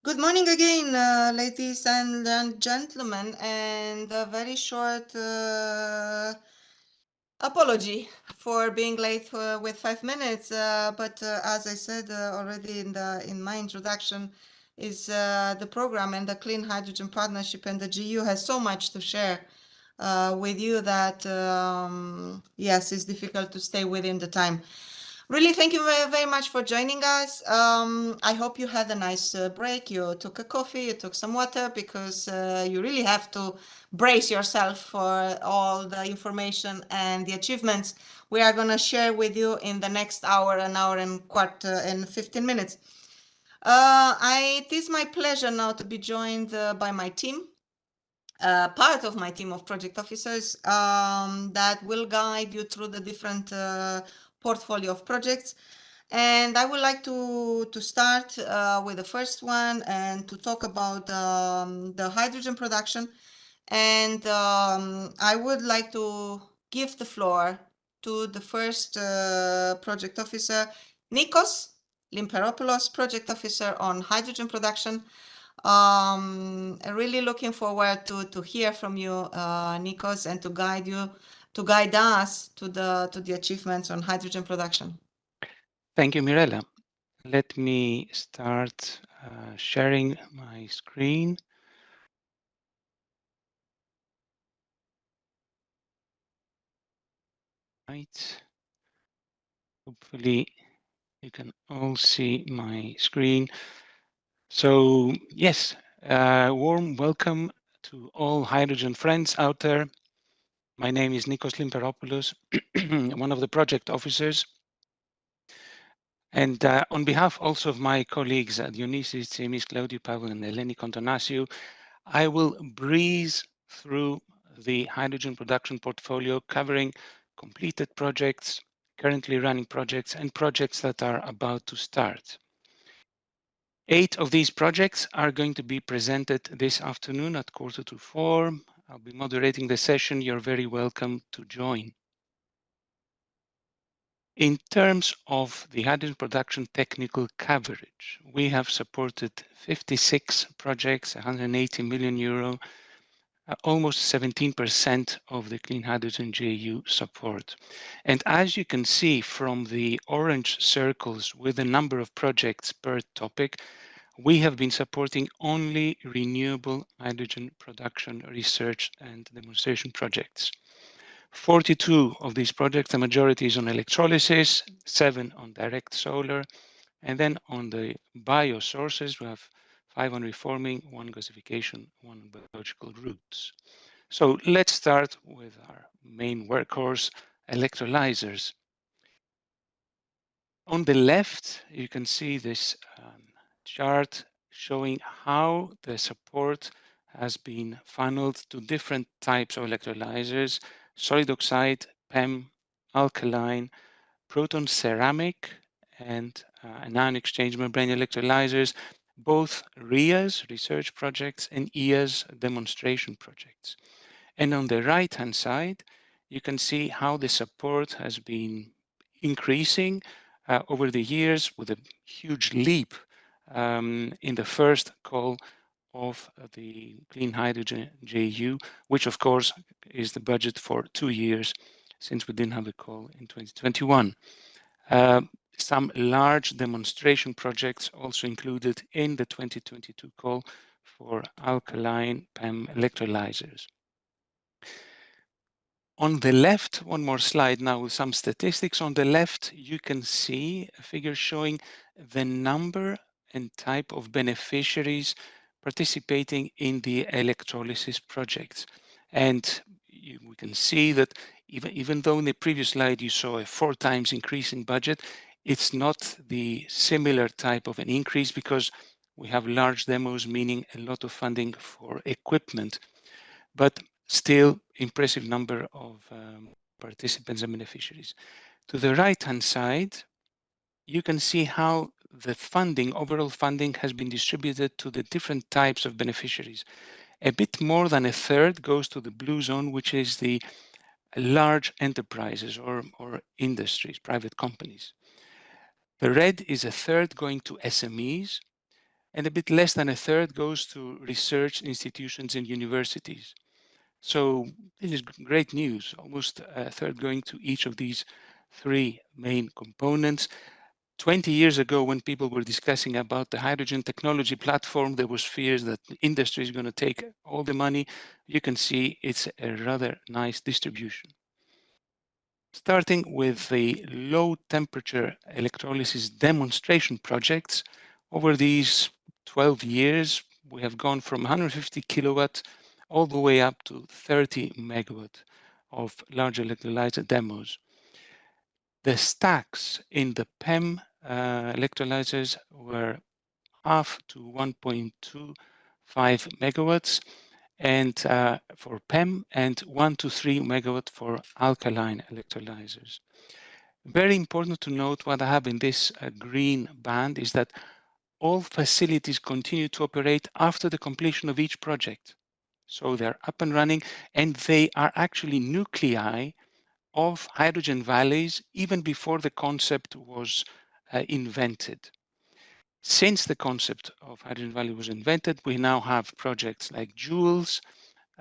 Good morning again, ladies and gentlemen, and a very short apology for being late with 5 minutes. But as I said already in my introduction, is the program and the Clean Hydrogen Partnership and the GU has so much to share with you that yes, it's difficult to stay within the time. Really, thank you very, very much for joining us. I hope you had a nice break. You took a coffee, you took some water, because you really have to brace yourself for all the information and the achievements we are going to share with you in the next hour, an hour and quarter and 15 minutes. It is my pleasure now to be joined by my team. Part of my team of project officers that will guide you through the different portfolio of projects. And I would like to start with the first one and to talk about the hydrogen production. And I would like to give the floor to the first project officer, Nikos Lymperopoulos, project officer on hydrogen production. Really looking forward to hear from you, Nikos, and to guide us to the achievements on hydrogen production. Thank you, Mirella. Let me start sharing my screen. Right. Hopefully you can all see my screen. So yes, warm welcome to all hydrogen friends out there. My name is Nikos Lymperopoulos, one of the project officers. And on behalf also of my colleagues, Dionisis, Tsimis, Pavel, and Eleni Kontonasiou, I will breeze through the hydrogen production portfolio, covering completed projects, currently running projects, and projects that are about to start. 8 of these projects are going to be presented this afternoon at 3:45. I'll be moderating the session. You're very welcome to join. In terms of the hydrogen production technical coverage, we have supported 56 projects, 180 million euro, almost 17% of the clean hydrogen JU support. And as you can see from the orange circles with the number of projects per topic, we have been supporting only renewable hydrogen production research and demonstration projects. 42 of these projects, the majority is on electrolysis, 7 on direct solar, and then on the biosources, we have 5 on reforming, 1 gasification, 1 on biological routes. So let's start with our main workhorse, electrolyzers. On the left, you can see this chart showing how the support has been funneled to different types of electrolyzers: solid oxide, PEM, alkaline, proton ceramic, and anion exchange membrane electrolyzers, both RIAs, research projects, and EAs, demonstration projects. And on the right-hand side, you can see how the support has been increasing over the years, with a huge leap in the first call of the Clean Hydrogen JU, which of course is the budget for 2 years, since we didn't have a call in 2021. Some large demonstration projects also included in the 2022 call for alkaline PEM electrolyzers. On the left, one more slide now with some statistics. On the left, you can see a figure showing the number and type of beneficiaries participating in the electrolysis projects. And we can see that even though in the previous slide you saw a 4 times increase in budget, it's not the similar type of an increase, because we have large demos, meaning a lot of funding for equipment. But still impressive number of participants and beneficiaries. To the right-hand side, you can see how the funding, overall funding, has been distributed to the different types of beneficiaries. A bit more than a third goes to the blue zone, which is the large enterprises or industries, private companies. The red is a third going to SMEs, and a bit less than a third goes to research institutions and universities. So this is great news, almost a third going to each of these three main components. 20 years ago, when people were discussing about the hydrogen technology platform, there was fears that the industry is going to take all the money. You can see it's a rather nice distribution. Starting with the low temperature electrolysis demonstration projects, over these 12 years, we have gone from 150 kilowatt all the way up to 30 megawatt of large electrolyzer demos. The stacks in the PEM electrolyzers were half to 1.25 megawatts and for PEM and 1 to 3 megawatt for alkaline electrolyzers. Very important to note what I have in this green band is that all facilities continue to operate after the completion of each project. So they're up and running, and they are actually nuclei of hydrogen valleys even before the concept was invented. Since the concept of hydrogen valley was invented, we now have projects like Joules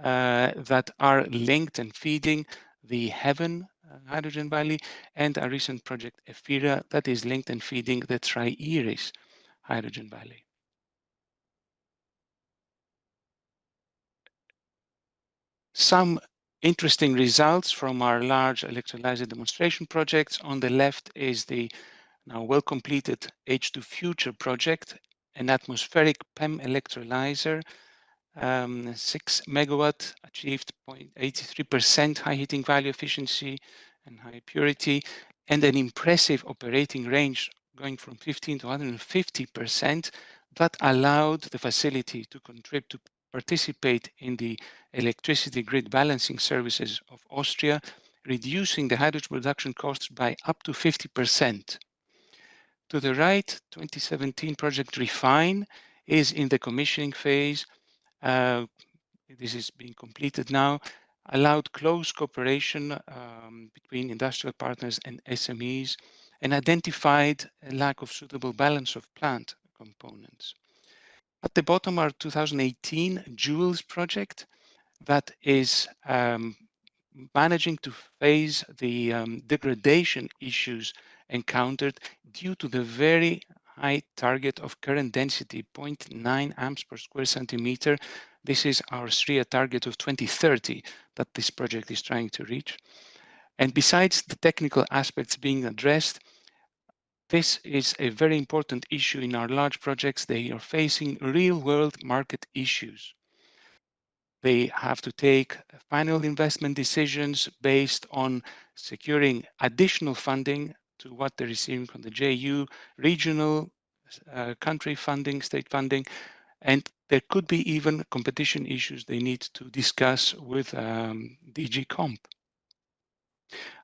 that are linked and feeding the Heaven hydrogen valley, and a recent project Ephira that is linked and feeding the Tri-Iris hydrogen valley. Some interesting results from our large electrolyzer demonstration projects. On the left is the now well completed H2 Future project, an atmospheric PEM electrolyzer, 6 megawatt, achieved 0.83% high heating value efficiency and high purity, and an impressive operating range going from 15 to 150% that allowed the facility to contribute to participate in the electricity grid balancing services of Austria, reducing the hydrogen production costs by up to 50%. To the right, 2017 project Refine is in the commissioning phase. This is being completed now, allowed close cooperation between industrial partners and SMEs, and identified a lack of suitable balance of plant components. At the bottom are 2018 Joules project that is managing to face the degradation issues encountered due to the very high target of current density, 0.9 amps per square centimeter. This is our SRIA target of 2030 that this project is trying to reach. And besides the technical aspects being addressed, this is a very important issue in our large projects. They are facing real-world market issues. They have to take final investment decisions based on securing additional funding to what they're receiving from the JU, regional, country funding, state funding, and there could be even competition issues they need to discuss with DG Comp.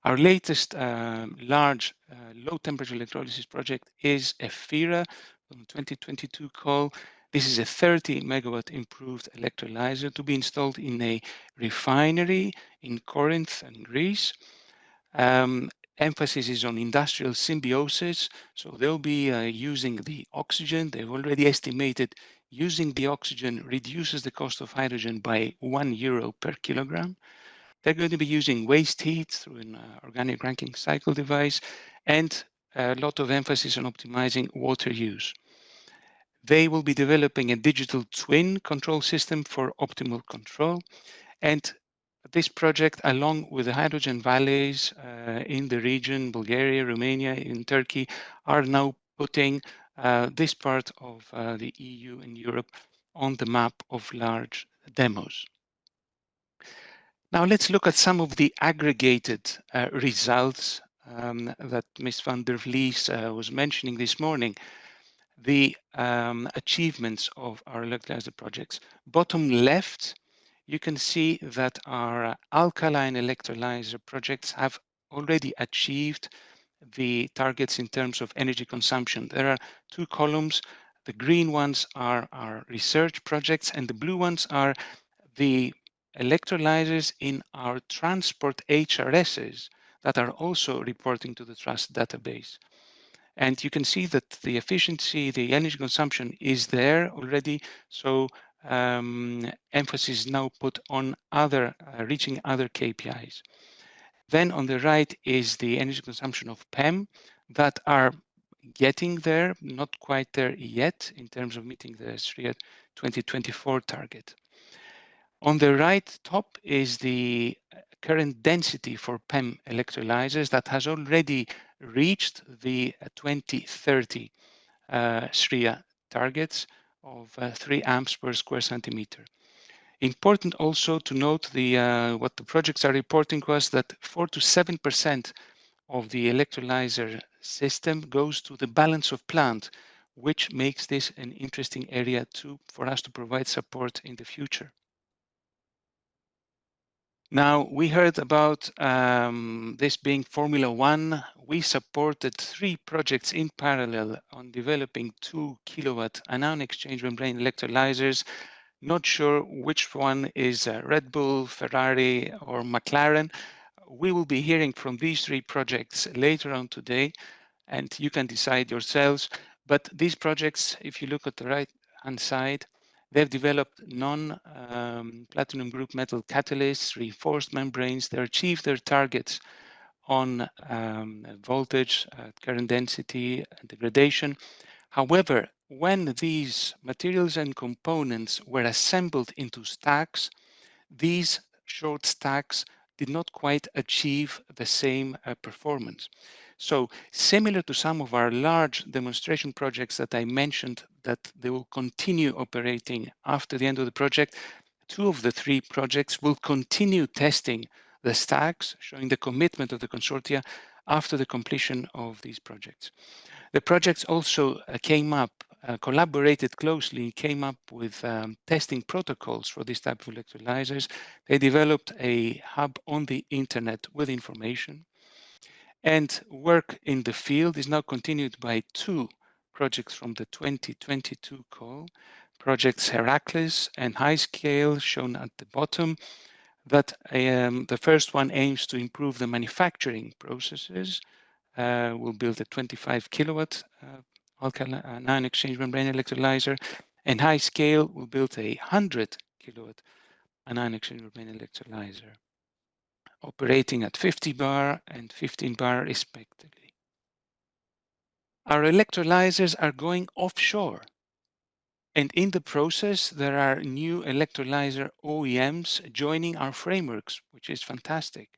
Our latest large low temperature electrolysis project is Ephira from 2022 call. This is a 30 megawatt improved electrolyzer to be installed in a refinery in Corinth and Greece. Emphasis is on industrial symbiosis. So they'll be using the oxygen. They've already estimated using the oxygen reduces the cost of hydrogen by €1 per kilogram. They're going to be using waste heat through an organic Rankine cycle device and a lot of emphasis on optimizing water use. They will be developing a digital twin control system for optimal control. And this project, along with the hydrogen valleys in the region, Bulgaria, Romania, in Turkey, are now putting this part of the EU and Europe on the map of large demos. Now let's look at some of the aggregated results that Ms. van der Vlies was mentioning this morning. The achievements of our electrolyzer projects. Bottom left, you can see that our alkaline electrolyzer projects have already achieved the targets in terms of energy consumption. There are two columns. The green ones are our research projects, and the blue ones are the electrolyzers in our transport HRSs that are also reporting to the trust database. And you can see that the efficiency, the energy consumption is there already. So emphasis is now put on reaching other KPIs. Then on the right is the energy consumption of PEM that are getting there, not quite there yet in terms of meeting the SRIA 2024 target. On the right top is the current density for PEM electrolyzers that has already reached the 2030 SRIA targets of 3 amps per square centimeter. Important also to note what the projects are reporting was that 4 to 7% of the electrolyzer system goes to the balance of plant, which makes this an interesting area for us to provide support in the future. Now, we heard about this being Formula One. We supported 3 projects in parallel on developing 2 kilowatt anion exchange membrane electrolyzers. Not sure which one is Red Bull, Ferrari, or McLaren. We will be hearing from these 3 projects later on today, and you can decide yourselves. But these projects, if you look at the right-hand side, they've developed non-platinum group metal catalysts, reinforced membranes. They achieved their targets on voltage, current density, and degradation. However, when these materials and components were assembled into stacks, these short stacks did not quite achieve the same performance. So similar to some of our large demonstration projects that I mentioned that they will continue operating after the end of the project, 2 of the 3 projects will continue testing the stacks, showing the commitment of the consortia after the completion of these projects. The projects also collaborated closely, came up with testing protocols for this type of electrolyzers. They developed a hub on the internet with information. And work in the field is now continued by 2 projects from the 2022 call, projects Heracles and High Scale, shown at the bottom. That the first one aims to improve the manufacturing processes. We'll build a 25 kilowatt alkaline anion exchange membrane electrolyzer, and High Scale will build a 100 kilowatt anion exchange membrane electrolyzer, operating at 50 bar and 15 bar respectively. Our electrolyzers are going offshore. And in the process, there are new electrolyzer OEMs joining our frameworks, which is fantastic.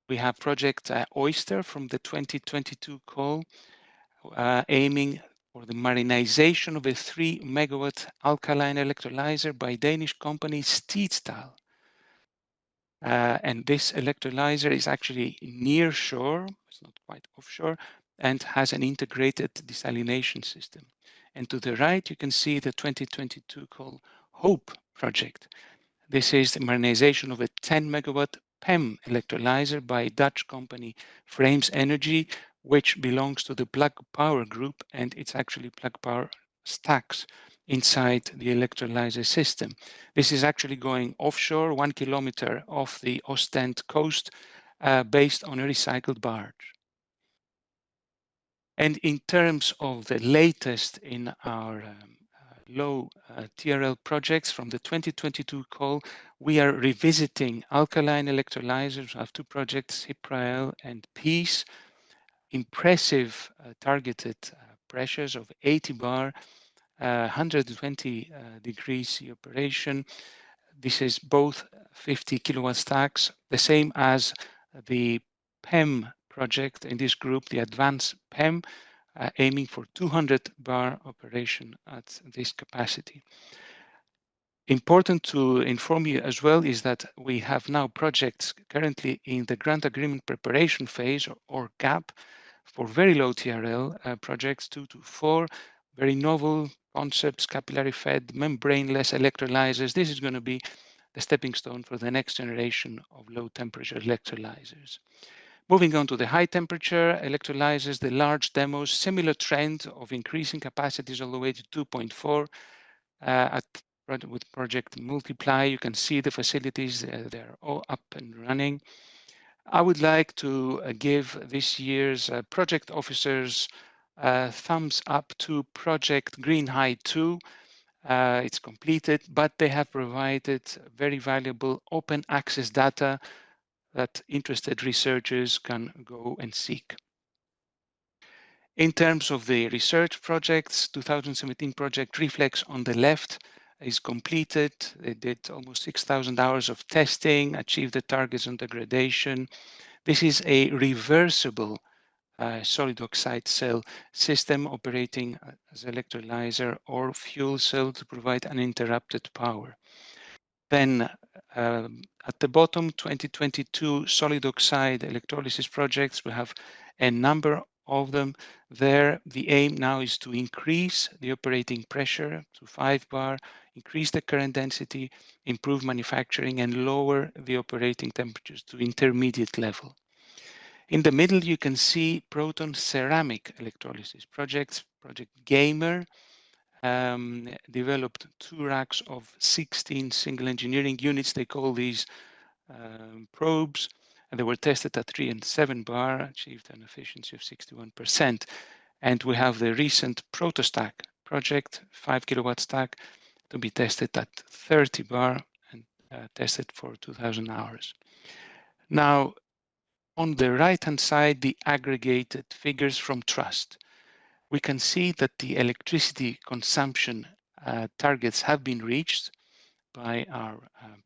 We have Project Oyster from the 2022 call, aiming for the marinization of a 3 megawatt alkaline electrolyzer by Danish company Steedstal. And this electrolyzer is actually near shore, it's not quite offshore, and has an integrated desalination system. And to the right, you can see the 2022 called HOPE project. This is the marinization of a 10 megawatt PEM electrolyzer by Dutch company Frames Energy, which belongs to the Plug Power group, and it's actually Plug Power stacks inside the electrolyzer system. This is actually going offshore, 1 kilometer off the Ostend coast, based on a recycled barge. And in terms of the latest in our low TRL projects from the 2022 call, we are revisiting alkaline electrolyzers. We have 2 projects, Hiprael and Peace. Impressive targeted pressures of 80 bar, 120 degrees C operation. This is both 50 kilowatt stacks, the same as the PEM project in this group, the advanced PEM, aiming for 200 bar operation at this capacity. Important to inform you as well is that we have now projects currently in the grant agreement preparation phase, or GAP, for very low TRL projects, 2 to 4, very novel concepts, capillary fed, membraneless electrolyzers. This is going to be the stepping stone for the next generation of low temperature electrolyzers. Moving on to the high temperature electrolyzers, the large demos, similar trend of increasing capacities all the way to 2.4 with Project Multiply. You can see the facilities, they're all up and running. I would like to give this year's project officers thumbs up to Project Green High 2. It's completed, but they have provided very valuable open access data that interested researchers can go and seek. In terms of the research projects, 2017 project Reflex on the left is completed. They did almost 6,000 hours of testing, achieved the targets on degradation. This is a reversible solid oxide cell system operating as electrolyzer or fuel cell to provide uninterrupted power. Then at the bottom, 2022 solid oxide electrolysis projects. We have a number of them there. The aim now is to increase the operating pressure to 5 bar, increase the current density, improve manufacturing, and lower the operating temperatures to intermediate level. In the middle, you can see proton ceramic electrolysis projects. Project Gamer developed 2 racks of 16 single engineering units. They call these probes, and they were tested at 3 and 7 bar, achieved an efficiency of 61%. And we have the recent ProtoStack project, 5 kilowatt stack, to be tested at 30 bar and tested for 2,000 hours. Now, on the right-hand side, the aggregated figures from Trust. We can see that the electricity consumption targets have been reached by our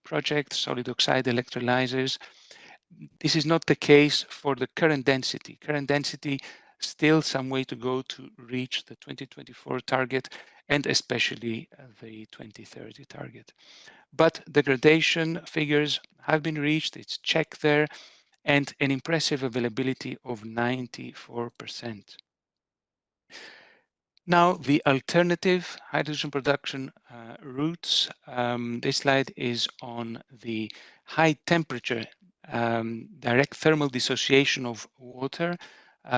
project, solid oxide electrolyzers. This is not the case for the current density. Current density, still some way to go to reach the 2024 target and especially the 2030 target. But degradation figures have been reached, it's checked there, and an impressive availability of 94%. Now, the alternative hydrogen production routes. This slide is on the high temperature direct thermal dissociation of water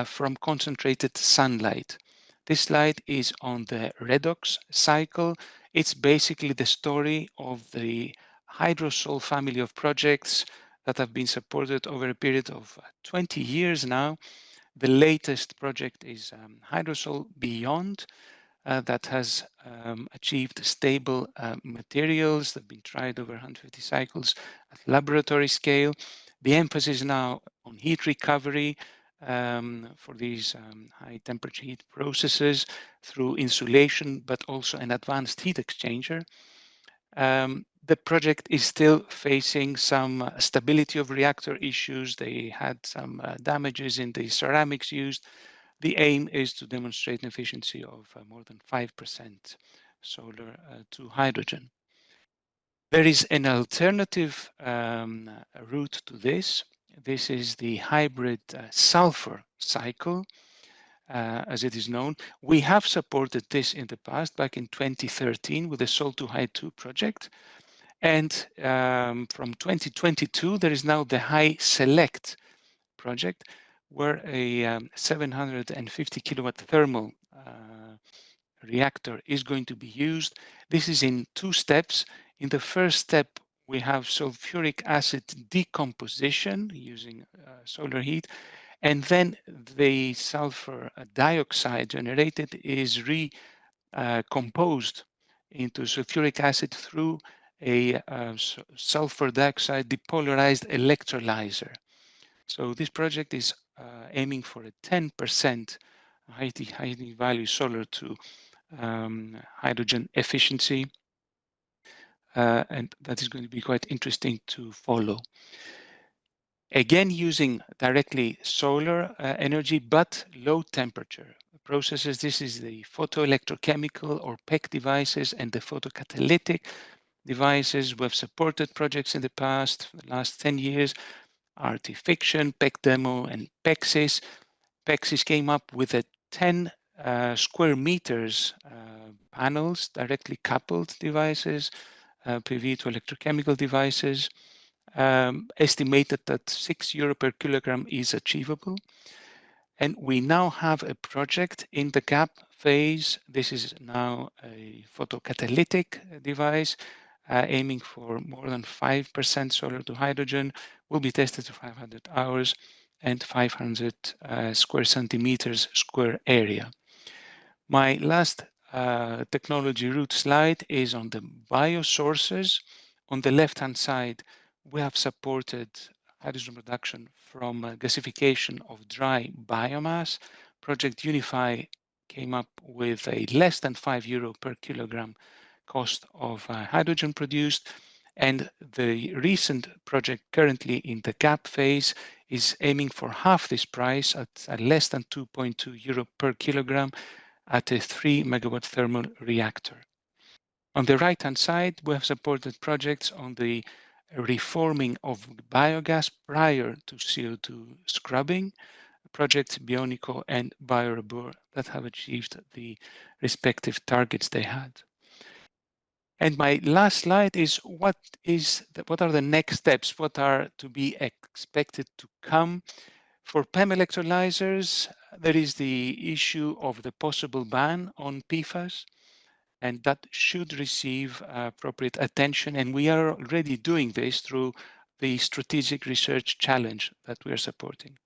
from concentrated sunlight. This slide is on the redox cycle. It's basically the story of the Hydrosol family of projects that have been supported over a period of 20 years now. The latest project is Hydrosol Beyond that has achieved stable materials that have been tried over 150 cycles at laboratory scale. The emphasis now on heat recovery for these high temperature heat processes through insulation, but also an advanced heat exchanger. The project is still facing some stability of reactor issues. They had some damages in the ceramics used. The aim is to demonstrate an efficiency of more than 5% solar to hydrogen. There is an alternative route to this. This is the hybrid sulfur cycle, as it is known. We have supported this in the past, back in 2013 with the Sol2Hy2 project. And from 2022, there is now the High Select project, where a 750 kilowatt thermal reactor is going to be used. This is in 2 steps. In the first step, we have sulfuric acid decomposition using solar heat, and then the sulfur dioxide generated is recomposed into sulfuric acid through a sulfur dioxide depolarized electrolyzer. So this project is aiming for a 10% high value solar to hydrogen efficiency, and that is going to be quite interesting to follow. Again, using directly solar energy, but low temperature processes. This is the photoelectrochemical or PEC devices and the photocatalytic devices. We've supported projects in the past, the last 10 years, Artifiction, PEC Demo, and PEXIS. PEXIS came up with a 10 square meters panels, directly coupled devices, PV to electrochemical devices, estimated that €6 per kilogram is achievable. And we now have a project in the gap phase. This is now a photocatalytic device aiming for more than 5% solar to hydrogen, will be tested to 500 hours and 500 square centimeters square area. My last technology route slide is on the biosources. On the left-hand side, we have supported hydrogen production from gasification of dry biomass. Project Unify came up with a less than €5 per kilogram cost of hydrogen produced. And the recent project currently in the gap phase is aiming for half this price at less than €2.2 per kilogram at a 3 megawatt thermal reactor. On the right-hand side, we have supported projects on the reforming of biogas prior to CO2 scrubbing, projects Bionico and Biorabur that have achieved the respective targets they had. And my last slide is what are the next steps? What are to be expected to come? For PEM electrolyzers, there is the issue of the possible ban on PFAS, and that should receive appropriate attention. And we are already doing this through the Strategic Research Challenge that we are supporting.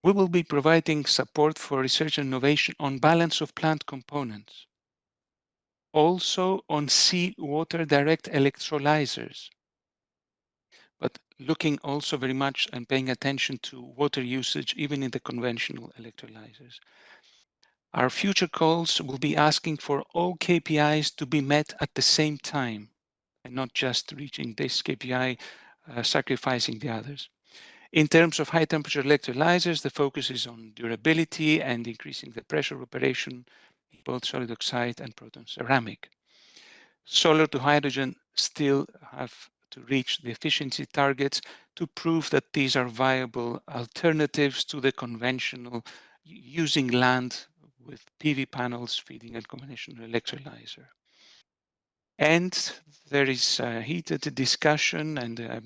We will be providing support for research and innovation on balance of plant components. Also on seawater direct electrolyzers, but looking also very much and paying attention to water usage, even in the conventional electrolyzers. Our future calls will be asking for all KPIs to be met at the same time and not just reaching this KPI, sacrificing the others. In terms of high temperature electrolyzers, the focus is on durability and increasing the pressure of operation in both solid oxide and proton ceramic. Solar to hydrogen still have to reach the efficiency targets to prove that these are viable alternatives to the conventional using land with PV panels feeding a conventional electrolyzer. And there is a heated discussion and a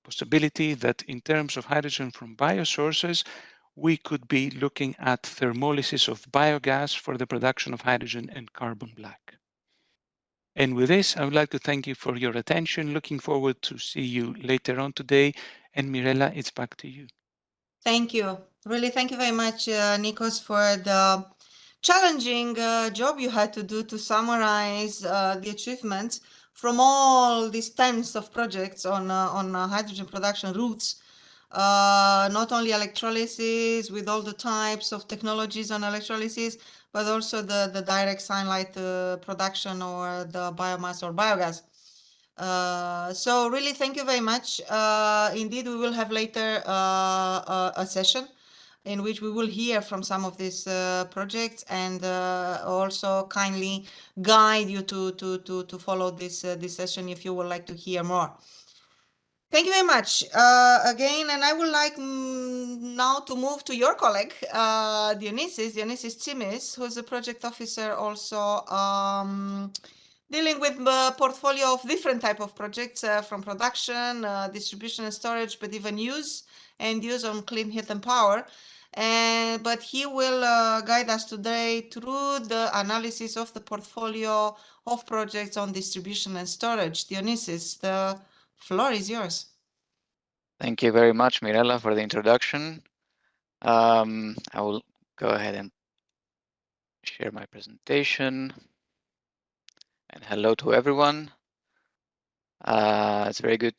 possibility that in terms of hydrogen from biosources, we could be looking at thermolysis of biogas for the production of hydrogen and carbon black. And with this, I would like to thank you for your attention. Looking forward to see you later on today. And Mirella, it's back to you. Thank you. Really, thank you very much, Nikos, for the challenging job you had to do to summarize the achievements from all these tens of projects on hydrogen production routes. Not only electrolysis with all the types of technologies on electrolysis, but also the direct sunlight production or the biomass or biogas. So really, thank you very much. Indeed, we will have later a session in which we will hear from some of these projects and also kindly guide you to follow this session if you would like to hear more. Thank you very much again, and I would like now to move to your colleague, Dionisis Tsimis, who's a project officer also dealing with a portfolio of different type of projects from production, distribution and storage, but even use on clean heat and power. But he will guide us today through the analysis of the portfolio of projects on distribution and storage. Dionisis, the floor is yours. Thank you very much, Mirella, for the introduction. I will go ahead and share my presentation. And hello to everyone. It's very good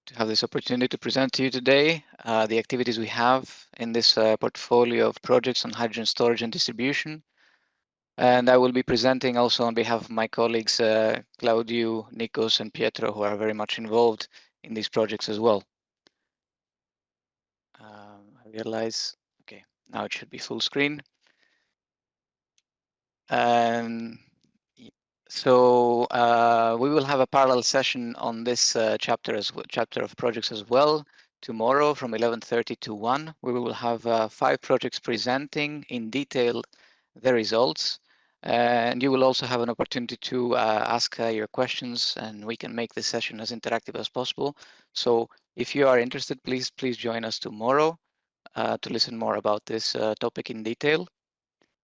to have this opportunity to present to you today the activities we have in this portfolio of projects on hydrogen storage and distribution. And I will be presenting also on behalf of my colleagues, Claudiu, Nikos, and Pietro, who are very much involved in these projects as well. I realize, okay, now it should be full screen. And so we will have a parallel session on this chapter of projects as well tomorrow from 11:30 to 1. We will have 5 projects presenting in detail the results, and you will also have an opportunity to ask your questions, and we can make this session as interactive as possible. So if you are interested, please join us tomorrow to listen more about this topic in detail.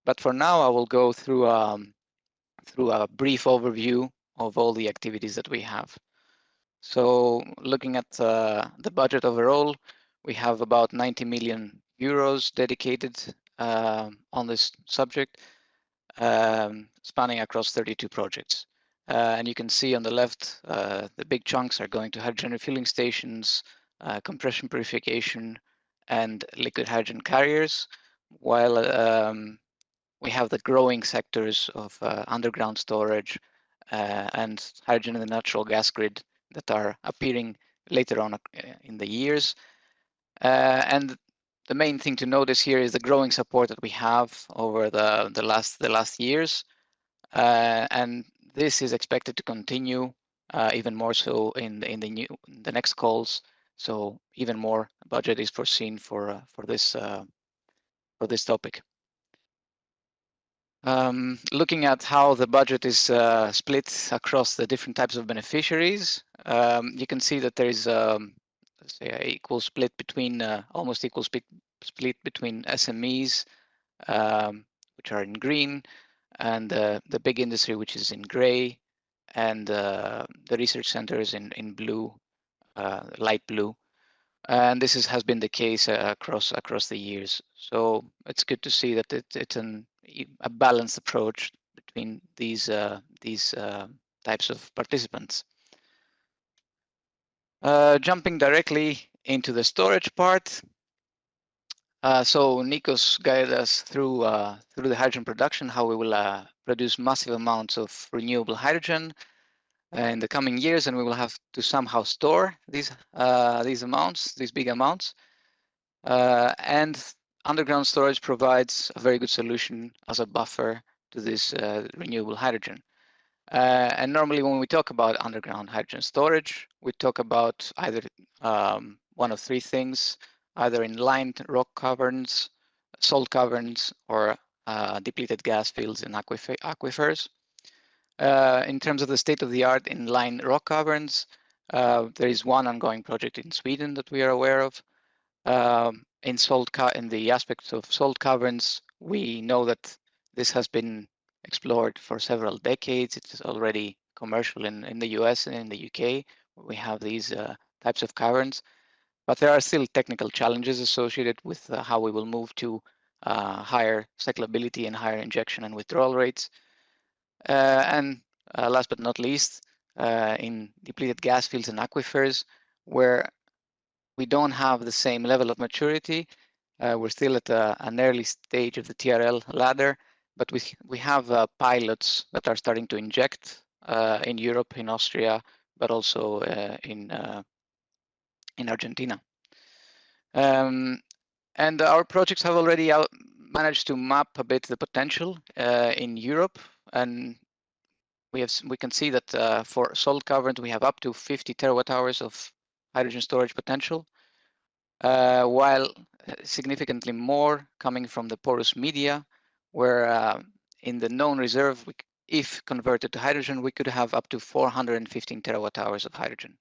But for now, I will go through a brief overview all the activities that we have. So looking at the budget overall, we have about 90 million euros dedicated on this subject, spanning across 32 projects. And you can see on the left, the big chunks are going to hydrogen refueling stations, compression purification, and liquid hydrogen carriers, while we have the growing sectors of underground storage and hydrogen in the natural gas grid that are appearing later on in the years. And the main thing to notice here is the growing support that we have over the last years, and this is expected to continue even more so in the next calls. So even more budget is foreseen for this topic. Looking at how the budget is split across the different types of beneficiaries, you can see that there is let's say an equal split between almost equal split between SMEs, which are in green, and the big industry, which is in gray, and the research centers in blue, light blue. And this has been the case across the years. So it's good to see that it's a balanced approach between these types of participants. Jumping directly into the storage part. So Nikos guided us through the hydrogen production, how we will produce massive amounts of renewable hydrogen in the coming years, and we will have to somehow store these amounts, these big amounts. And underground storage provides a very good solution as a buffer to this renewable hydrogen. And normally when we talk about underground hydrogen storage, we talk about either one of three things, either in lined rock caverns, salt caverns, or depleted gas fields in aquifers. In terms of the state of the art in lined rock caverns, there is one ongoing project in Sweden that we are aware of. In the aspects of salt caverns, we know that this has been explored for several decades. It's already commercial in the US and in the UK, where we have these types of caverns. But there are still technical challenges associated with how we will move to higher cyclability and higher injection and withdrawal rates. And last but not least, in depleted gas fields and aquifers, where we don't have the same level of maturity. We're still at an early stage of the TRL ladder, but we have pilots that are starting to inject in Europe, in Austria, but also in Argentina. And our projects have already managed to map a bit the potential in Europe, and we can see that for salt caverns we have up to 50 terawatt hours of hydrogen storage potential. While significantly more coming from the porous media, where in the known reserve, if converted to hydrogen, we could have up to 415 terawatt hours of hydrogen.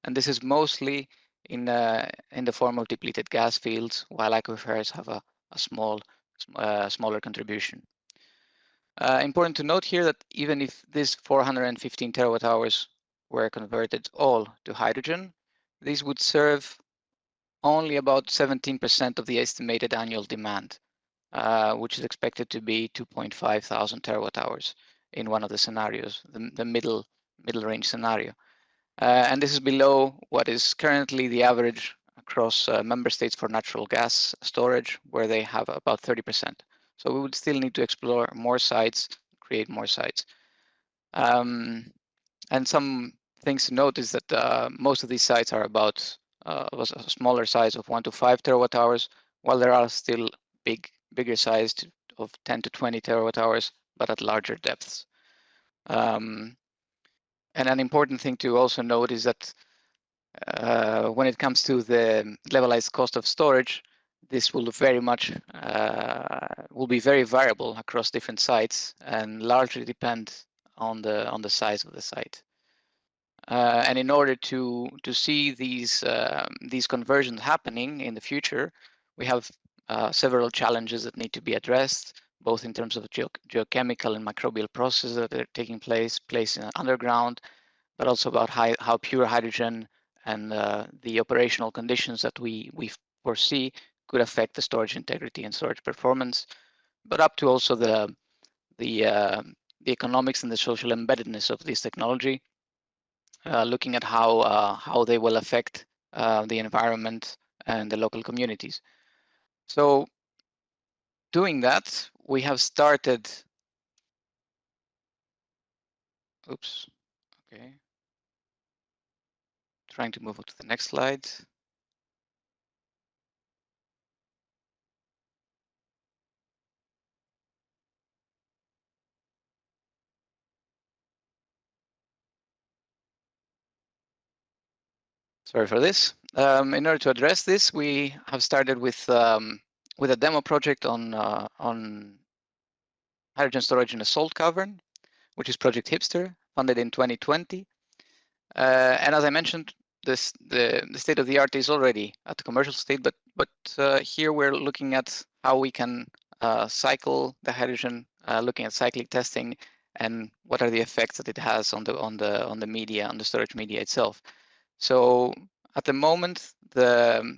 And this is mostly in the form of depleted gas fields, while aquifers have a smaller contribution. Important to note here that even if this 415 terawatt hours were converted all to hydrogen, these would serve only about 17% of the estimated annual demand, which is expected to be 2.5 thousand terawatt hours in one of the scenarios, the middle range scenario. And this is below what is currently the average across member states for natural gas storage, where they have about 30%. So we would still need to explore more sites, create more sites. And some things to note is that most of these sites are about a smaller size of 1 to 5 terawatt hours, while there are still bigger sized of 10 to 20 terawatt hours, but at larger depths. And an important thing to also note is that when it comes to the levelized cost of storage, this will very much will be very variable across different sites and largely depend on the size of the site. And in order to see these conversions happening in the future, we have several challenges that need to be addressed. both in terms of geochemical and microbial processes that are taking place underground, but also about how pure hydrogen and the operational conditions that we foresee could affect the storage integrity and storage performance, but up to also the economics and the social embeddedness of this technology, looking at how they will affect the environment and the local communities. So doing that, we have started. Oops. Okay. Trying to move on to the next slide. Sorry for this. In order to address this, we have started with a demo project on hydrogen storage in a salt cavern, which is Project Hipster, funded in 2020. And as I mentioned, the state of the art is already at the commercial state, but here we're looking at how we can cycle the hydrogen, looking at cyclic testing, and what are the effects that it has on the media, on the storage media itself. So at the moment, the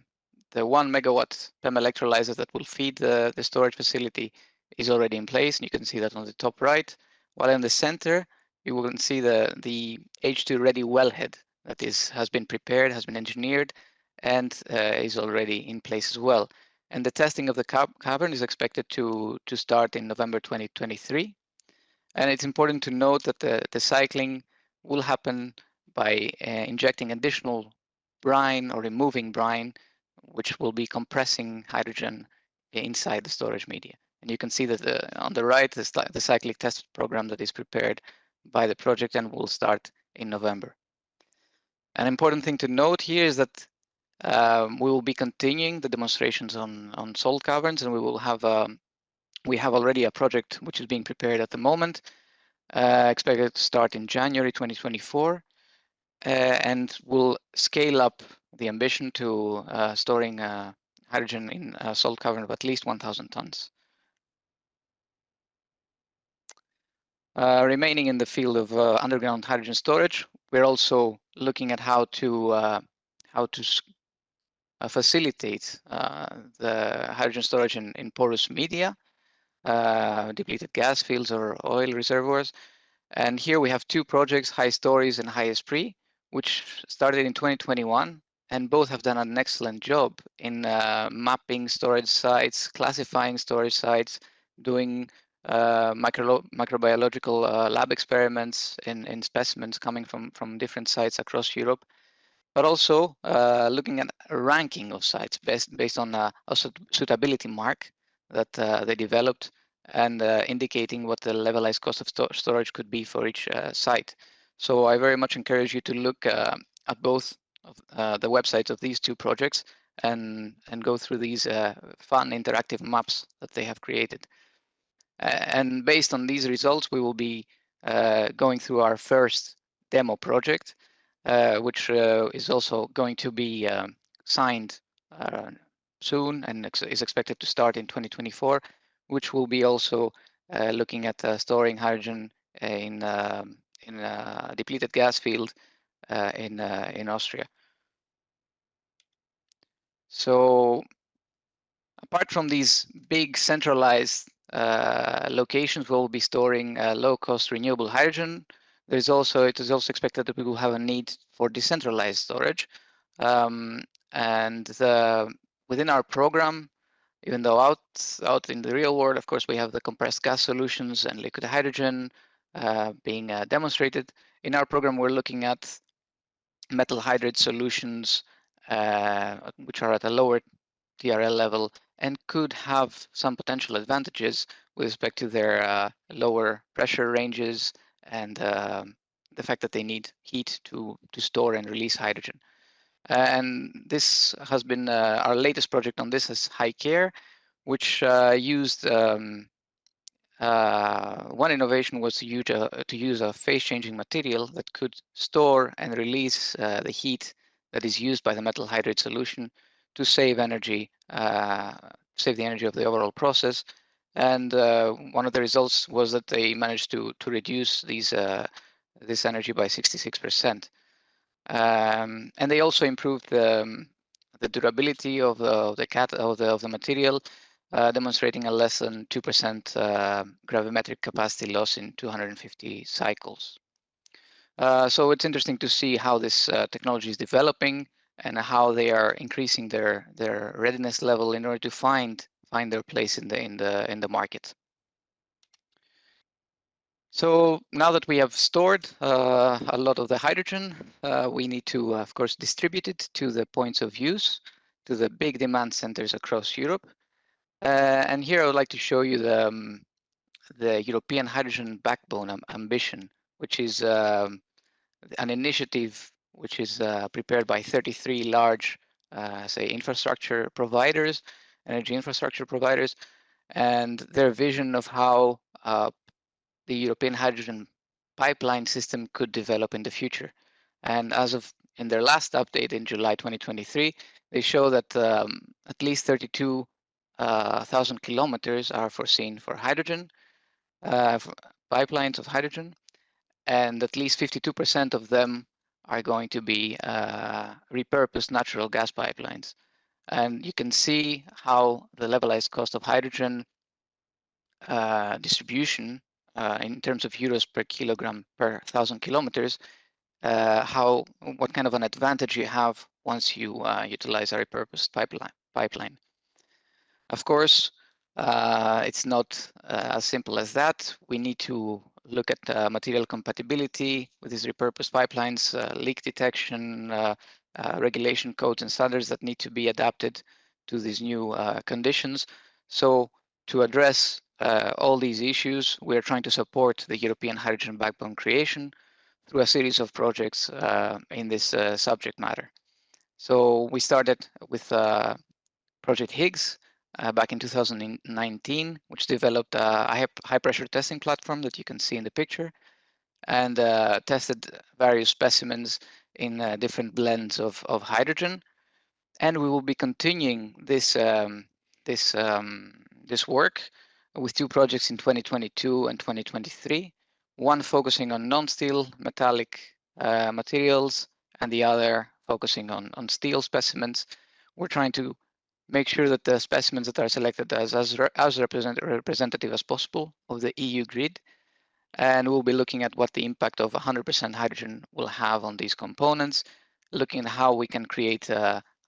1 megawatt PEM electrolyzer that will feed the storage facility is already in place, and you can see that on the top right. While in the center, you will see the H2 ready wellhead that has been prepared, has been engineered, and is already in place as well. And the testing of the cavern is expected to start in November 2023. And it's important to note that the cycling will happen by injecting additional brine or removing brine, which will be compressing hydrogen inside the storage media. And you can see that on the right, the cyclic test program that is prepared by the project and will start in November. An important thing to note here is that we will be continuing the demonstrations on salt caverns, and we have already a project which is being prepared at the moment, expected to start in January 2024, and will scale up the ambition to storing hydrogen in a salt cavern of at least 1,000 tons. Remaining in the field of underground hydrogen storage, we're also looking at how to facilitate the hydrogen storage in porous media, depleted gas fields or oil reservoirs. And here we have two projects, High Stories and High Esprit, which started in 2021, and both have done an excellent job in mapping storage sites, classifying storage sites, doing microbiological lab experiments in specimens coming from different sites across Europe, but also looking at a ranking of sites based on a suitability mark that they developed, and indicating what the levelized cost of storage could be for each site. So I very much encourage you to look at both of the websites of these two projects and go through these fun interactive maps that they have created. And based on these results, we will be going through our first demo project, which is also going to be signed soon and is expected to start in 2024, which will be also looking at storing hydrogen in a depleted gas field in Austria. So apart from these big centralized locations where we'll be storing low-cost renewable hydrogen, it is also expected that we will have a need for decentralized storage. And within our program, even though out in the real world, of course, we have the compressed gas solutions and liquid hydrogen being demonstrated. In our program, we're looking at metal hydride solutions, which are at a lower TRL level and could have some potential advantages with respect to their lower pressure ranges and the fact that they need heat to store and release hydrogen. And this has been our latest project on this is High Care, which used one innovation was to use a phase-changing material that could store and release the heat that is used by the metal hydride solution to save energy, save the energy of the overall process, And one of the results was that they managed to reduce this energy by 66%. And they also improved the durability of the material, demonstrating a less than 2% gravimetric capacity loss in 250 cycles. So it's interesting to see how this technology is developing and how they are increasing their readiness level in order to find their place in the market. So now that we have stored a lot of the hydrogen, we need to, of course, distribute it to the points of use, to the big demand centers across Europe. And here I would like to show you the European Hydrogen Backbone Ambition, which is an initiative which is prepared by 33 large, say, infrastructure providers, energy infrastructure providers, and their vision of how the European hydrogen pipeline system could develop in the future. And as of in their last update in July 2023, they show that at least 32,000 kilometers are foreseen for hydrogen, for pipelines of hydrogen, and at least 52% of them are going to be repurposed natural gas pipelines. And you can see how the levelized cost of hydrogen distribution in terms of euros per kilogram per 1,000 kilometers, what kind of an advantage you have once you utilize a repurposed pipeline. Of course, it's not as simple as that. We need to look at material compatibility with these repurposed pipelines, leak detection, regulation codes and standards that need to be adapted to these new conditions. So to address all these issues, we are trying to support the European hydrogen backbone creation through a series of projects in this subject matter. So we started with Project Higgs back in 2019, which developed a high-pressure testing platform that you can see in the picture, and tested various specimens in different blends of hydrogen. And we will be continuing this work with two projects in 2022 and 2023, one focusing on non-steel metallic materials and the other focusing on steel specimens. We're trying to make sure that the specimens that are selected as representative as possible of the EU grid. And we'll be looking at what the impact of 100% hydrogen will have on these components, looking at how we can create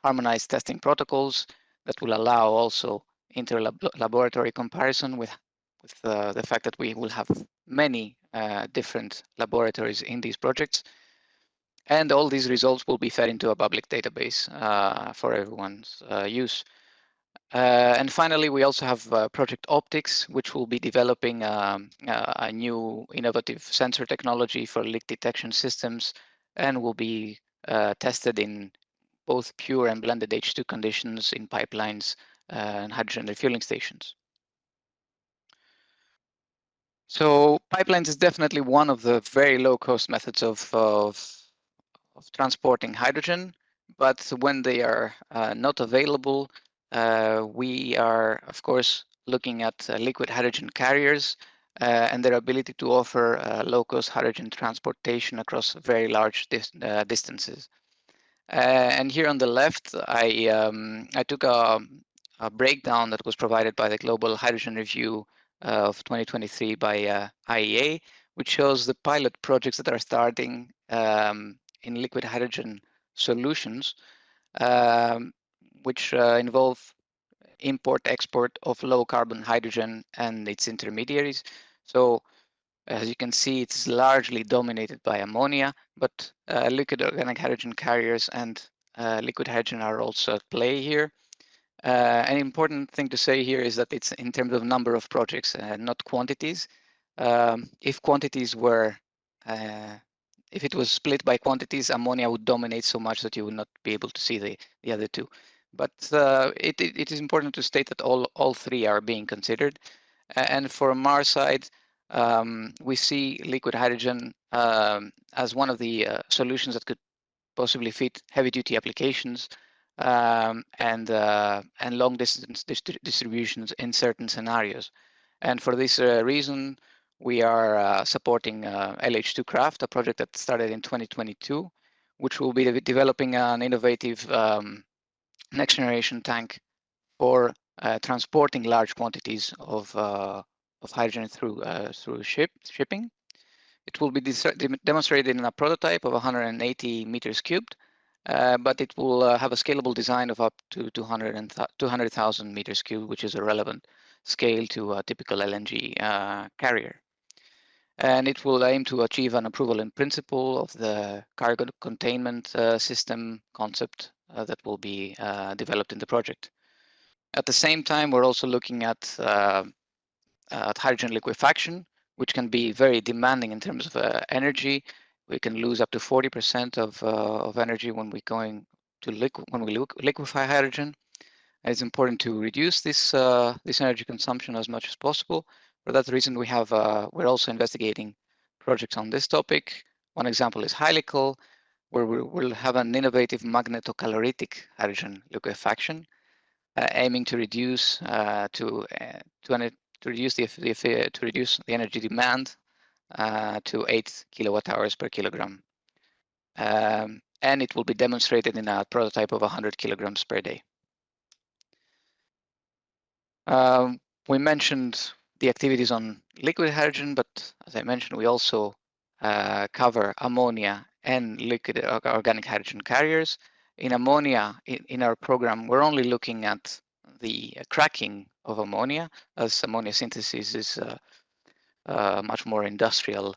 harmonized testing protocols that will allow also inter-laboratory comparison with the fact that we will have many different laboratories in these projects. And all these results will be fed into a public database for everyone's use. And finally, we also have Project Optics, which will be developing a new innovative sensor technology for leak detection systems and will be tested in both pure and blended H2 conditions in pipelines and hydrogen refueling stations. So pipelines is definitely one of the very low-cost methods of transporting hydrogen, but when they are not available, we are, of course, looking at liquid hydrogen carriers and their ability to offer low-cost hydrogen transportation across very large distances. And here on the left, I took a breakdown that was provided by the Global Hydrogen Review of 2023 by IEA, which shows the pilot projects that are starting in liquid hydrogen solutions, which involve import-export of low-carbon hydrogen and its intermediaries. So as you can see, it's largely dominated by ammonia, but liquid organic hydrogen carriers and liquid hydrogen are also at play here. An important thing to say here is that it's in terms of number of projects, not quantities. If quantities were, if it was split by quantities, ammonia would dominate so much that you would not be able to see the other two. But it is important to state that all three are being considered. And from our side, we see liquid hydrogen as one of the solutions that could possibly fit heavy-duty applications and long-distance distributions in certain scenarios. And for this reason, we are supporting LH2 Craft, a project that started in 2022, which will be developing an innovative next generation tank for transporting large quantities of hydrogen through shipping. It will be demonstrated in a prototype of 180 meters cubed, but it will have a scalable design of up to 200,000 meters cubed, which is a relevant scale to a typical LNG carrier. And it will aim to achieve an approval in principle of the cargo containment system concept that will be developed in the project. At the same time, we're also looking at hydrogen liquefaction, which can be very demanding in terms of energy. We can lose up to 40% of energy when we liquefy hydrogen. It's important to reduce this energy consumption as much as possible. For that reason, we're also investigating projects on this topic. One example is Helical, where we'll have an innovative magnetocaloritic hydrogen liquefaction, aiming to reduce reduce the energy demand to 8 kilowatt hours per kilogram. And it will be demonstrated in a prototype of 100 kilograms per day. We mentioned the activities on liquid hydrogen, but as I mentioned, we also cover ammonia and liquid organic hydrogen carriers. In ammonia, in our program, we're only looking at the cracking of ammonia, as ammonia synthesis is a much more industrial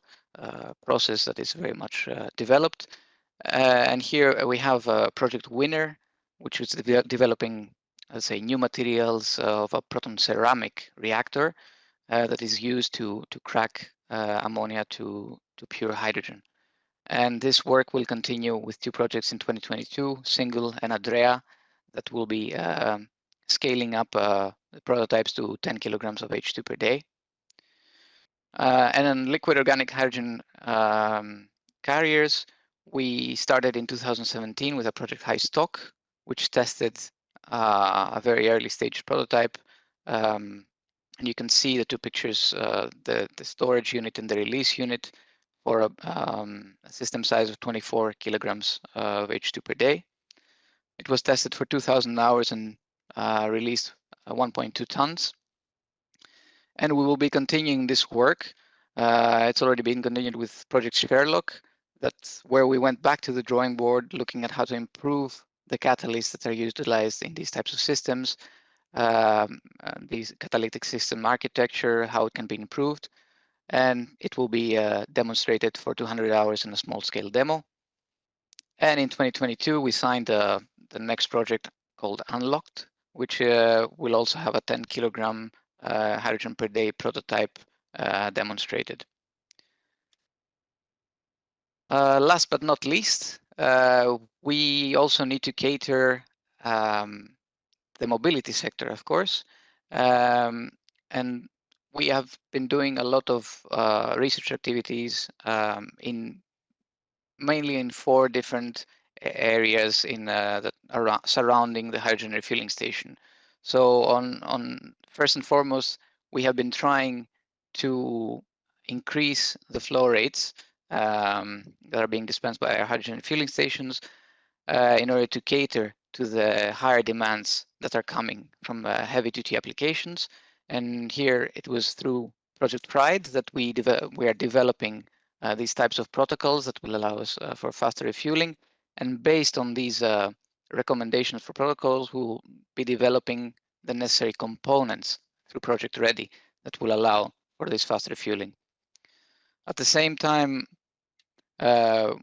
process that is very much developed. And here we have a project winner, which is developing, let's say, new materials of a proton ceramic reactor that is used to crack ammonia to pure hydrogen. And this work will continue with two projects in 2022, Single and Adrea, that will be scaling up the prototypes to 10 kilograms of H2 per day. And then liquid organic hydrogen carriers, we started in 2017 with a project High Stock, which tested a very early stage prototype. And you can see the two pictures, the storage unit and the release unit for a system size of 24 kilograms of H2 per day. It was tested for 2,000 hours and released 1.2 tons. And we will be continuing this work. It's already been continued with Project Sherlock, that's where we went back to the drawing board, looking at how to improve the catalysts that are utilized in these types of systems, these catalytic system architecture, how it can be improved. And it will be demonstrated for 200 hours in a small scale demo. And in 2022, we signed the next project called Unlocked, which will also have a 10 kilogram hydrogen per day prototype demonstrated. Last but not least, we also need to cater the mobility sector, of course. And we have been doing a lot of research activities mainly in 4 different areas that are surrounding the hydrogen refueling station. So on first and foremost, we have been trying to increase the flow rates that are being dispensed by our hydrogen refueling stations in order to cater to the higher demands that are coming from heavy-duty applications. And here it was through Project Pride that we are developing these types of protocols that will allow us for faster refueling. And based on these recommendations for protocols, we will be developing the necessary components through Project Ready that will allow for this fast refueling. At the same time,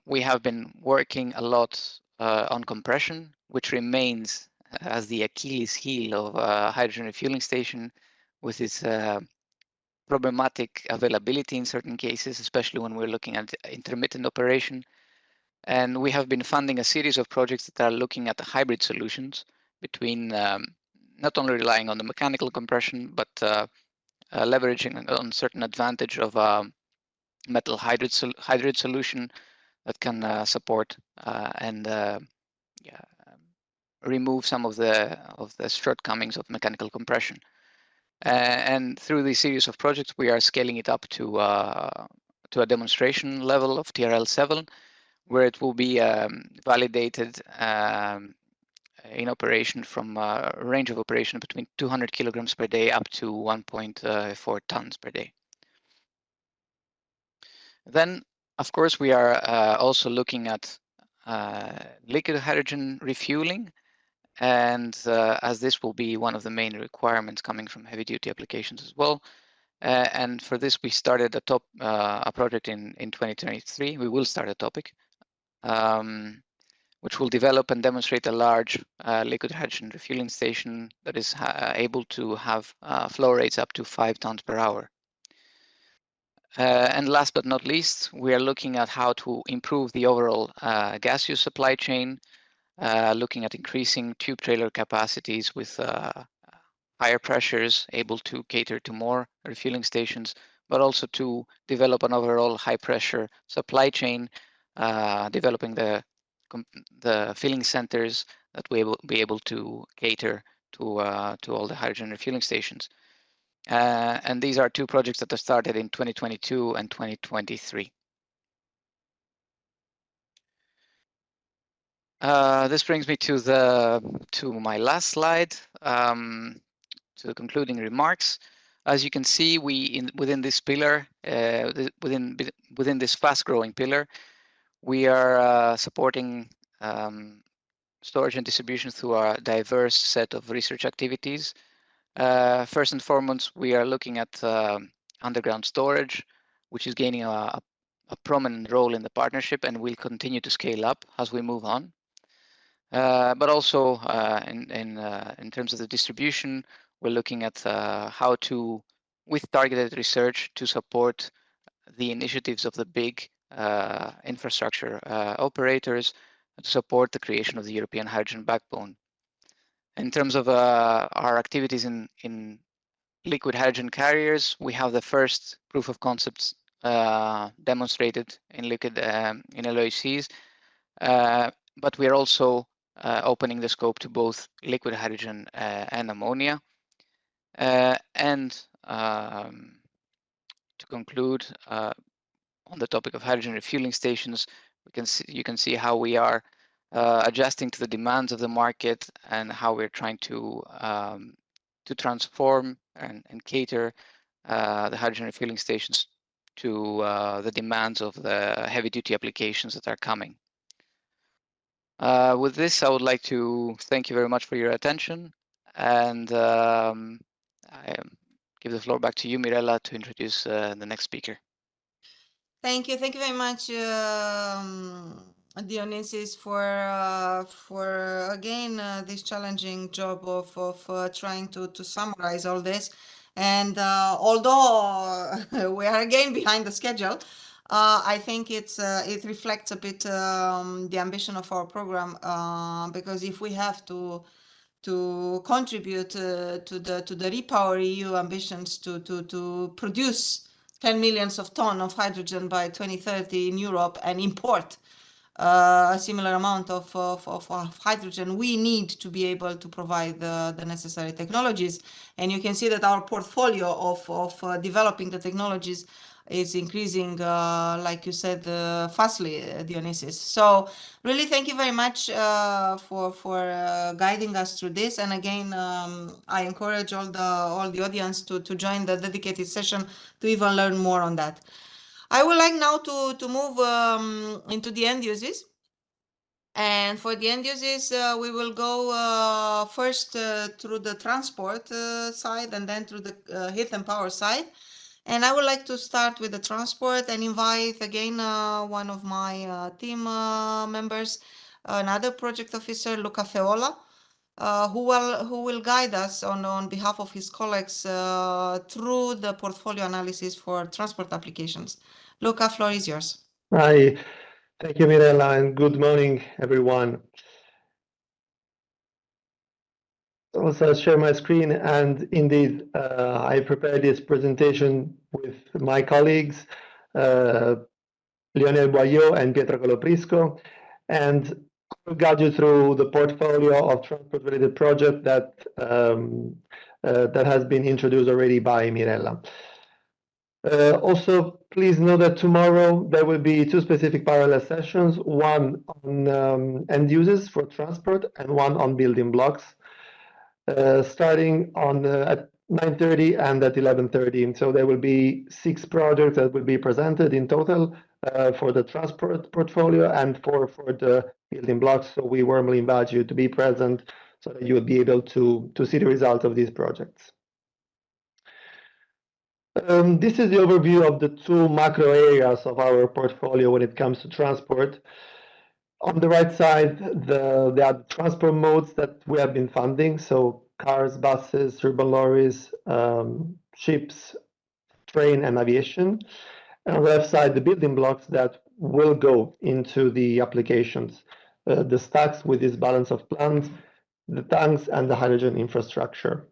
we have been working a lot on compression, which remains as the Achilles heel of a hydrogen refueling station, with its problematic availability in certain cases, especially when we're looking at intermittent operation. And we have been funding a series of projects that are looking at the hybrid solutions between not only relying on the mechanical compression, but leveraging on certain advantage of metal hydrid solution that can support and remove some of the shortcomings of mechanical compression. And through this series of projects, we are scaling it up to a demonstration level of TRL7, where it will be validated in operation from a range of operation between 200 kilograms per day up to 1.4 tons per day. Then, of course, we are also looking at liquid hydrogen refueling, and as this will be one of the main requirements coming from heavy-duty applications as well. And for this, we started a project in 2023. We will start a topic, which will develop and demonstrate a large liquid hydrogen refueling station that is able to have flow rates up to 5 tons per hour. And last but not least, we are looking at how to improve the overall gaseous supply chain, looking at increasing tube trailer capacities with higher pressures, able to cater to more refueling stations, but also to develop an overall high pressure supply chain, developing the filling centers that will be able to cater to all the hydrogen refueling stations. And these are two projects that are started in 2022 and 2023. This brings me to my last slide, to the concluding remarks. As you can see, within this pillar, within this fast-growing pillar, we are supporting storage and distribution through a diverse set of research activities. First and foremost, we are looking at underground storage, which is gaining a prominent role in the partnership and will continue to scale up as we move on. But also in terms of the distribution, we're looking at how to, with targeted research, to support the initiatives of the big infrastructure operators to support the creation of the European hydrogen backbone. In terms of our activities in liquid hydrogen carriers, we have the first proof of concepts demonstrated in liquid in LOHCs, but we are also opening the scope to both liquid hydrogen and ammonia. And to conclude, on the topic of hydrogen refueling stations, you can see how we are adjusting to the demands of the market and how we're trying to transform and cater the hydrogen refueling stations to the demands of the heavy-duty applications that are coming. With this, I would like to thank you very much for your attention, and I give the floor back to you, Mirella, to introduce the next speaker. Thank you very much, Dionisis, for again this challenging job of trying to summarize all this. And although we are again behind the schedule, I think it reflects a bit the ambition of our program, because if we have to contribute to the Repower EU ambitions to produce 10 millions of tons of hydrogen by 2030 in Europe and import a similar amount of hydrogen, we need to be able to provide the necessary technologies. And you can see that our portfolio of developing the technologies is increasing, like you said, fastly, Dionisis. So really, thank you very much for guiding us through this. And again, I encourage all the audience to join the dedicated session to even learn more on that. I would like now to move into the end uses. And for the end uses, we will go first through the transport side and then through the heat and power side. And I would like to start with the transport and invite again one of my team members, another project officer, Luca Feola, who will guide us on behalf of his colleagues through the portfolio analysis for transport applications. Luca, floor is yours. Hi, thank you, Mirella, and good morning, everyone. Also, I'll share my screen, and indeed, I prepared this presentation with my colleagues, Lionel Boyot and Pietro Coloprisco, and I'll guide you through the portfolio of transport-related projects that that has been introduced already by Mirella. Also, please know that tomorrow there will be two specific parallel sessions, one on end users for transport and one on building blocks, starting on at 9:30 and at 11:30. So there will be 6 projects that will be presented in total for the transport portfolio and for the building blocks. So we warmly invite you to be present so that you will be able to see the results of these projects. This is the overview of the 2 macro areas of our portfolio when it comes to transport. On the right side, there are the transport modes that we have been funding, so cars, buses, urban lorries, ships, train, and aviation. And on the left side, the building blocks that will go into the applications, the stacks with this balance of plants, the tanks, and the hydrogen infrastructure.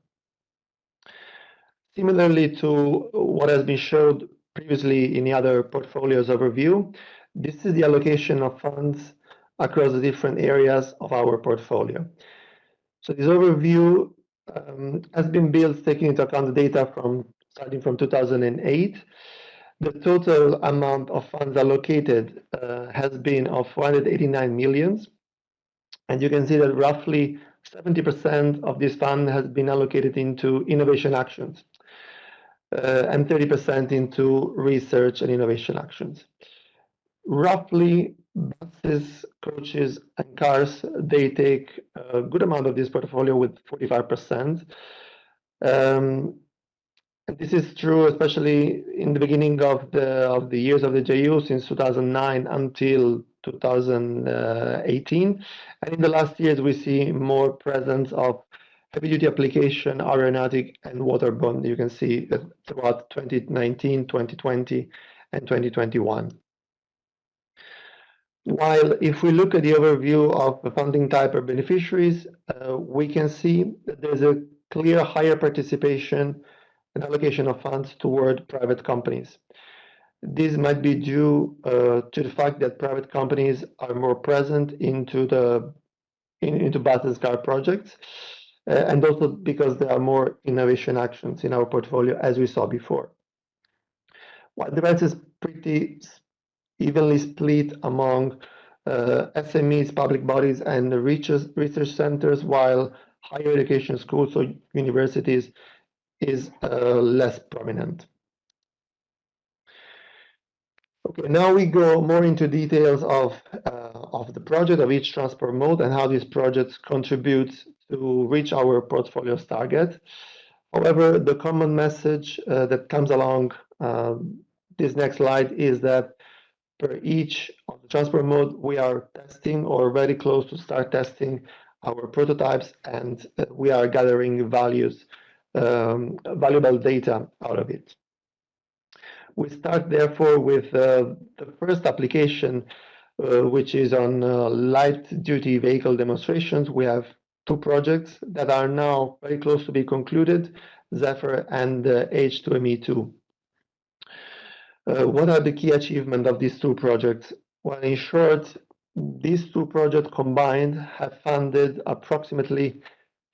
Similarly to what has been showed previously in the other portfolios overview, this is the allocation of funds across the different areas of our portfolio. So this overview has been built taking into account the data starting from 2008. The total amount of funds allocated has been of 489 million. And you can see that roughly 70% of this fund has been allocated into innovation actions. And 30% into research and innovation actions. Roughly, buses, coaches, and cars, they take a good amount of this portfolio with 45%. And this is true, especially in the beginning of the years of the JU, since 2009 until 2018. And in the last years, we see more presence of heavy-duty application, aeronautic, and waterborne. You can see that throughout 2019, 2020, and 2021. While if we look at the overview of the funding type or beneficiaries, we can see that there's a clear higher participation and allocation of funds toward private companies. This might be due to the fact that private companies are more present into buses, car projects, and also because there are more innovation actions in our portfolio, as we saw before. While the rest is pretty evenly split among SMEs, public bodies, and research centers, while higher education schools or universities is less prominent. Okay, now we go more into details of the project of each transport mode and how these projects contribute to reach our portfolio's target. However, the common message that comes along this next slide is that for each of the transport mode, we are testing or very close to start testing our prototypes, and we are gathering valuable data out of it. We start therefore with the first application, which is on light-duty vehicle demonstrations. We have 2 projects that are now very close to be concluded, Zephyr and H2ME2. What are the key achievements of these 2 projects? Well, in short, these 2 projects combined have funded approximately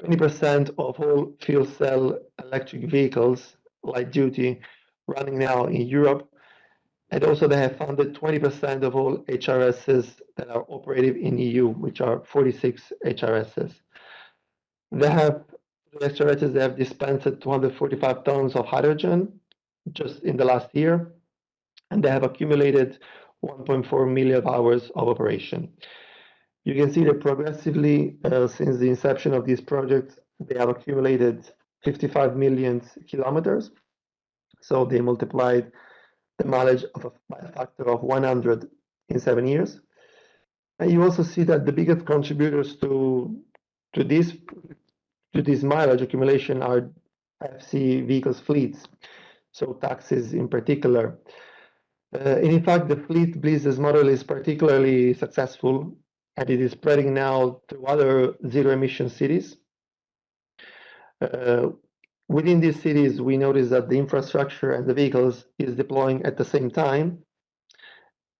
20% of all fuel cell electric vehicles, light duty, running now in Europe. And also they have funded 20% of all HRSs that are operative in EU, which are 46 HRSs. They have dispensed 245 tons of hydrogen just in the last year, and they have accumulated 1.4 million hours of operation. You can see that progressively, since the inception of these projects, they have accumulated 55 million kilometers. So they multiplied the mileage by a factor of 100 in 7 years. And you also see that the biggest contributors to this mileage accumulation are FC vehicles fleets, so taxis in particular. In fact, the fleet business model is particularly successful, and it is spreading now to other zero-emission cities. Within these cities, we notice that the infrastructure and the vehicles is deploying at the same time.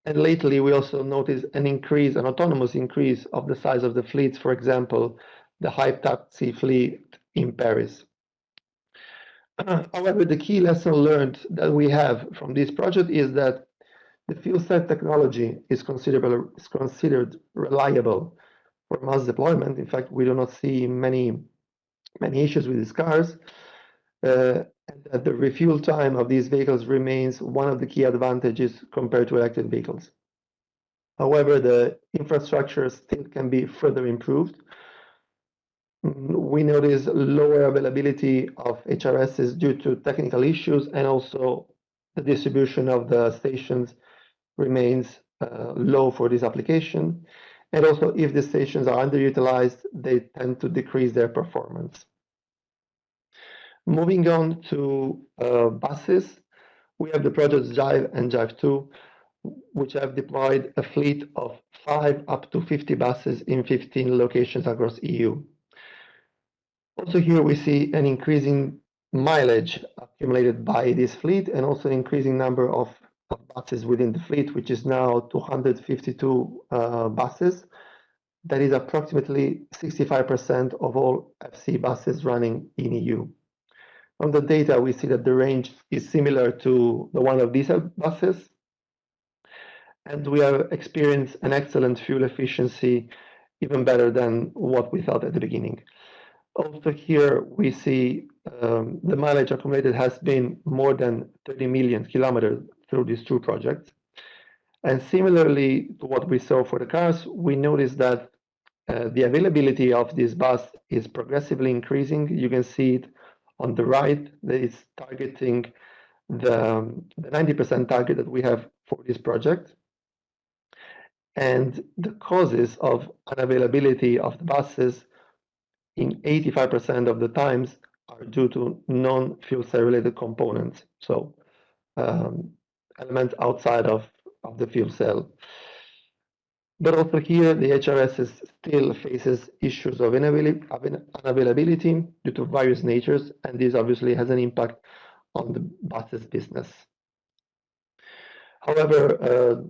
And lately, we also notice an autonomous increase of the size of the fleets. For example, the Hype taxi fleet in Paris. However, the key lesson learned that we have from this project is that the fuel cell technology is considered reliable for mass deployment. In fact, we do not see many issues with these cars. And that the refuel time of these vehicles remains one of the key advantages compared to electric vehicles. However, the infrastructure still can be further improved. We notice lower availability of HRSs due to technical issues, and also the distribution of the stations remains low for this application. And also, if the stations are underutilized, they tend to decrease their performance. Moving on to buses, we have the projects Jive and Jive 2, which have deployed a fleet of 5 up to 50 buses in 15 locations across EU. Also here we see an increasing mileage accumulated by this fleet, and also an increasing number of buses within the fleet, which is now 252 buses. That is approximately 65% of all FC buses running in EU. On the data, we see that the range is similar to the one of diesel buses, and we have experienced an excellent fuel efficiency, even better than what we thought at the beginning. Also here, we see the mileage accumulated has been more than 30 million kilometers through these two projects. And similarly to what we saw for the cars, we noticed that the availability of this bus is progressively increasing. You can see it on the right, that is targeting the 90% target that we have for this project. And the causes of unavailability of the buses in 85% of the times are due to non-fuel cell related components, so elements outside of the fuel cell. But also here, the HRS still faces issues of unavailability due to various natures, and this obviously has an impact on the buses business. However,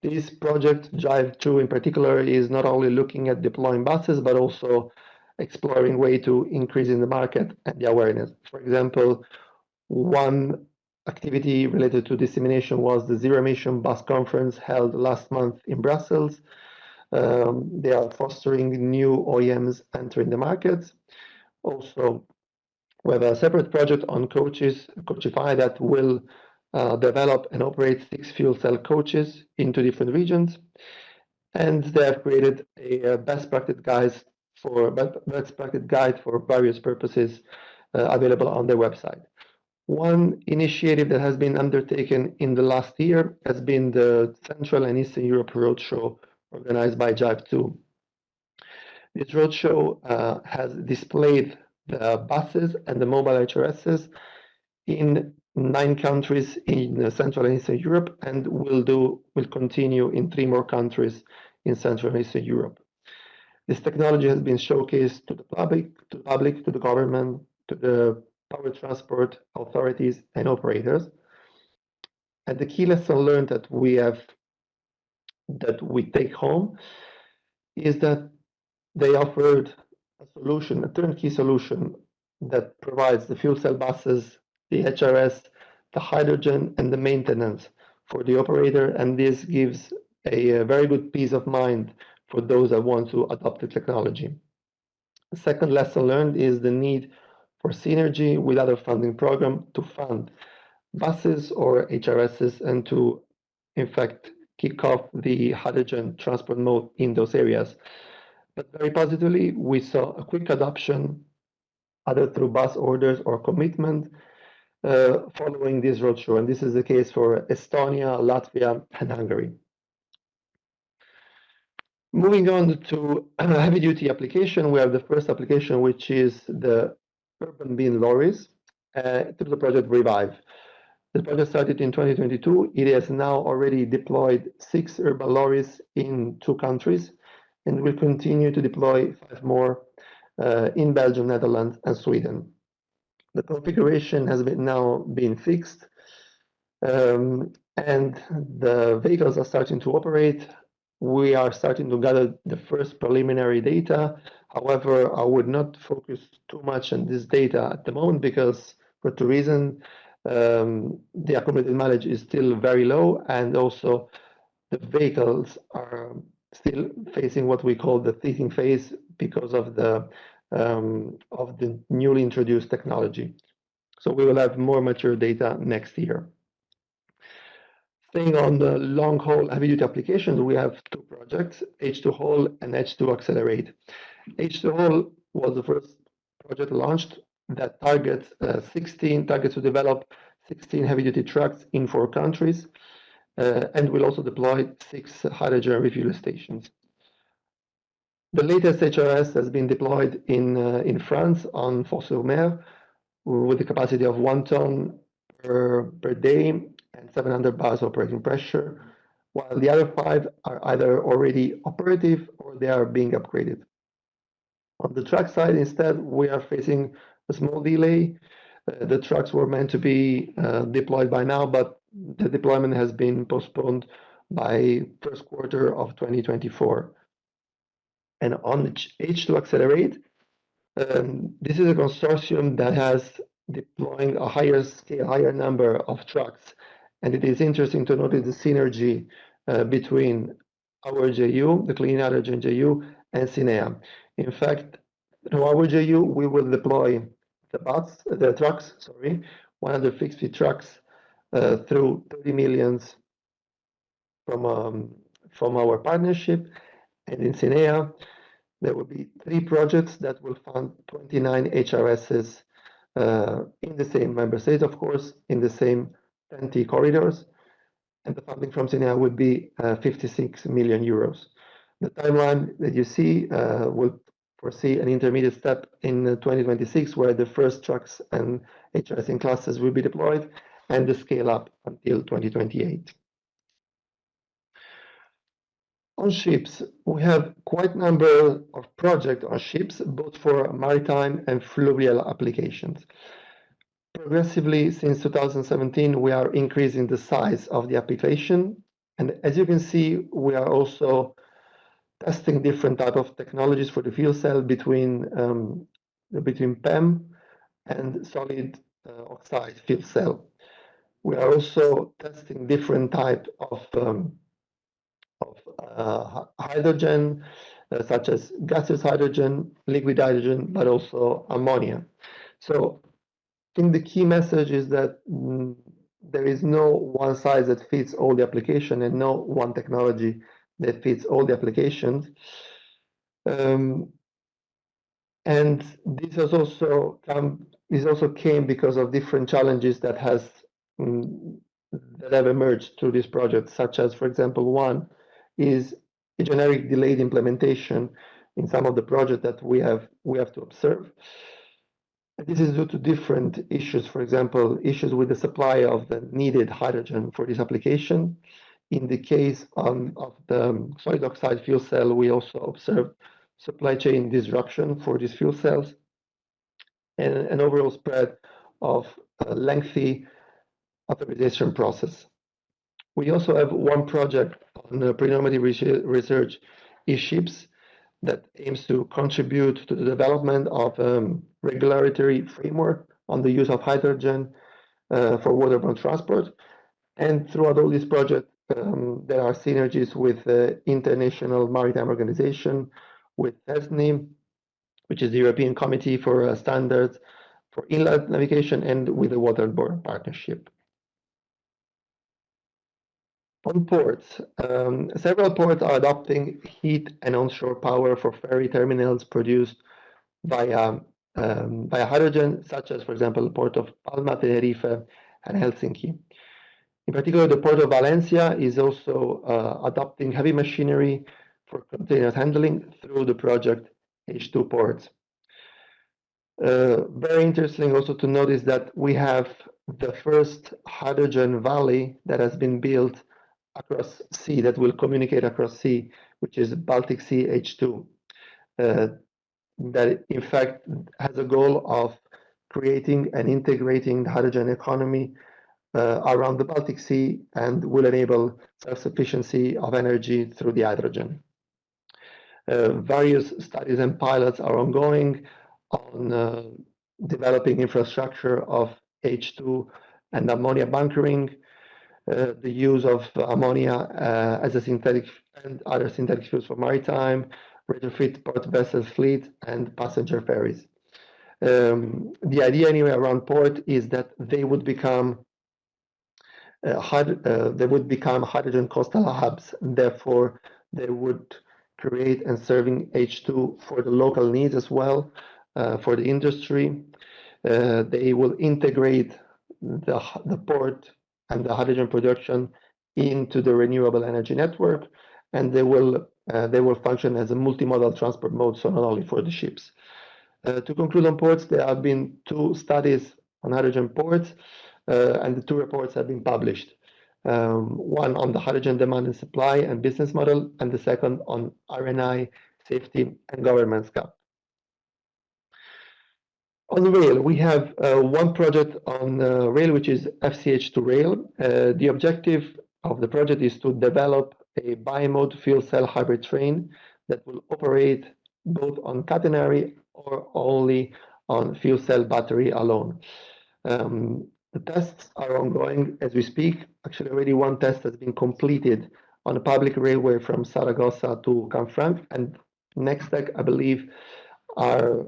this project, Jive 2 in particular, is not only looking at deploying buses, but also exploring way to increase in the market and the awareness. For example, one activity related to dissemination was the Zero Emission Bus Conference held last month in Brussels. They are fostering new OEMs entering the market. Also, we have a separate project on coaches, Coachify, that will develop and operate 6 fuel cell coaches into different regions. And they have created a best practice guide for various purposes available on their website. One initiative that has been undertaken in the last year has been the Central and Eastern Europe Roadshow organized by Jive 2. This roadshow has displayed the buses and the mobile HRSs in 9 countries in Central and Eastern Europe, and will continue in 3 more countries in Central and Eastern Europe. This technology has been showcased to the public, to the government, to the power transport authorities and operators. And the key lesson learned that we take home is that they offered a solution, a turnkey solution that provides the fuel cell buses, the HRS, the hydrogen, and the maintenance for the operator. And this gives a very good peace of mind for those that want to adopt the technology. The second lesson learned is the need for synergy with other funding programs to fund buses or HRSs, and to, in fact, kick off the hydrogen transport mode in those areas. But very positively, we saw a quick adoption, either through bus orders or commitment, following this roadshow. And this is the case for Estonia, Latvia, and Hungary. Moving on to heavy-duty application, we have the first application, which is the urban bin lorries through the project Revive. The project started in 2022. It has now already deployed 6 urban lorries in 2 countries, and will continue to deploy 5 more in Belgium, Netherlands, and Sweden. The configuration has now been fixed, and the vehicles are starting to operate. We are starting to gather the first preliminary data. However, I would not focus too much on this data at the moment, because for two reasons. The accumulated mileage is still very low, and also the vehicles are still facing what we call the teething phase because of the newly introduced technology. So we will have more mature data next year. Staying on the long-haul heavy-duty applications, we have two projects, H2Haul and H2 Accelerate. H2Haul was the first project launched that targets to develop 16 heavy-duty trucks in 4 countries, and will also deploy 6 hydrogen refueling stations. The latest HRS has been deployed in France on Fos-sur-Mer with a capacity of 1 ton per day and 700 bars operating pressure, while the other 5 are either already operative or they are being upgraded. On the truck side, instead, we are facing a small delay. The trucks were meant to be deployed by now, but the deployment has been postponed by first quarter of 2024. And on H2 Accelerate, this is a consortium that has deploying a higher scale, higher number of trucks. And it is interesting to notice the synergy between our JU, the Clean Hydrogen JU, and Cinea. In fact, through our JU, we will deploy the trucks, 150 trucks through 30 millions from our partnership. And in Cinea, there will be 3 projects that will fund 29 HRSs in the same member state, of course, in the same 20 corridors. And the funding from Cinea would be 56 million euros. The timeline that you see will foresee an intermediate step in 2026, where the first trucks and HRS in classes will be deployed, and the scale up until 2028. On ships, we have quite a number of projects on ships, both for maritime and fluvial applications. Progressively, since 2017, we are increasing the size of the application. And as you can see, we are also testing different types of technologies for the fuel cell between PEM and solid oxide fuel cell. We are also testing different types of hydrogen, such as gaseous hydrogen, liquid hydrogen, but also ammonia. So I think the key message is that there is no one size that fits all the application and no one technology that fits all the applications. And this has also came because of different challenges that have emerged through this project, such as, for example, one is a generic delayed implementation in some of the projects that we have to observe. And this is due to different issues, for example, issues with the supply of the needed hydrogen for this application. In the case of the solid oxide fuel cell, we also observed supply chain disruption for these fuel cells and an overall spread of a lengthy authorization process. We also have one project on pre-normative research e-ships that aims to contribute to the development of regulatory framework on the use of hydrogen for waterborne transport. And throughout all this project, there are synergies with the International Maritime Organization, with ESNI, which is the European Committee for Standards for Inland Navigation, and with the Waterborne Partnership. On ports, several ports are adopting heat and onshore power for ferry terminals produced via hydrogen, such as, for example, the port of Palma, Tenerife, and Helsinki. In particular, the port of Valencia is also adopting heavy machinery for container handling through the project H2 Ports. Very interesting also to notice that we have the first hydrogen valley that has been built across sea, that will communicate across sea, which is Baltic Sea H2. That in fact has a goal of creating and integrating the hydrogen economy around the Baltic Sea, and will enable self-sufficiency of energy through the hydrogen. Various studies and pilots are ongoing on developing infrastructure of H2 and ammonia bunkering, the use of ammonia as a synthetic and other synthetic fuels for maritime, retrofit port vessel fleet, and passenger ferries. The idea anyway around port is that they would become hydrogen coastal hubs. Therefore, they would create and serving H2 for the local needs as well, for the industry. They will integrate the port and the hydrogen production into the renewable energy network, and they will function as a multimodal transport mode, so not only for the ships. To conclude on ports, there have been 2 studies on hydrogen ports, and the 2 reports have been published. One on the hydrogen demand and supply and business model, and the second on RNI, safety, and governance gap. On rail, we have one project on rail, which is FCH2 rail. The objective of the project is to develop a bi-mode fuel cell hybrid train that will operate both on catenary or only on fuel cell battery alone. The tests are ongoing as we speak. Actually, already one test has been completed on a public railway from Saragossa to Canfranc, and next step, I believe, are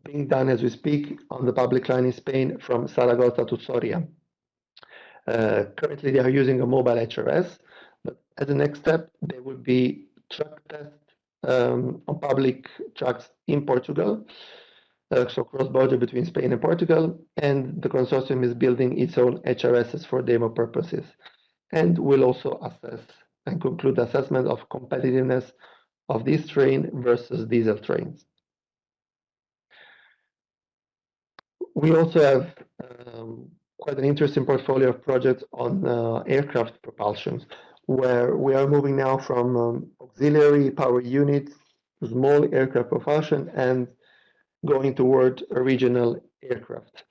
being done as we speak on the public line in Spain from Saragossa to Soria. Currently, they are using a mobile HRS, but as the next step, there will be truck tests on public trucks in Portugal, so cross-border between Spain and Portugal, and the consortium is building its own HRSs for demo purposes, and will also assess and conclude assessment of competitiveness of this train versus diesel trains. We also have quite an interesting portfolio of projects on aircraft propulsion, where we are moving now from auxiliary power units to small aircraft propulsion and going toward a regional aircraft.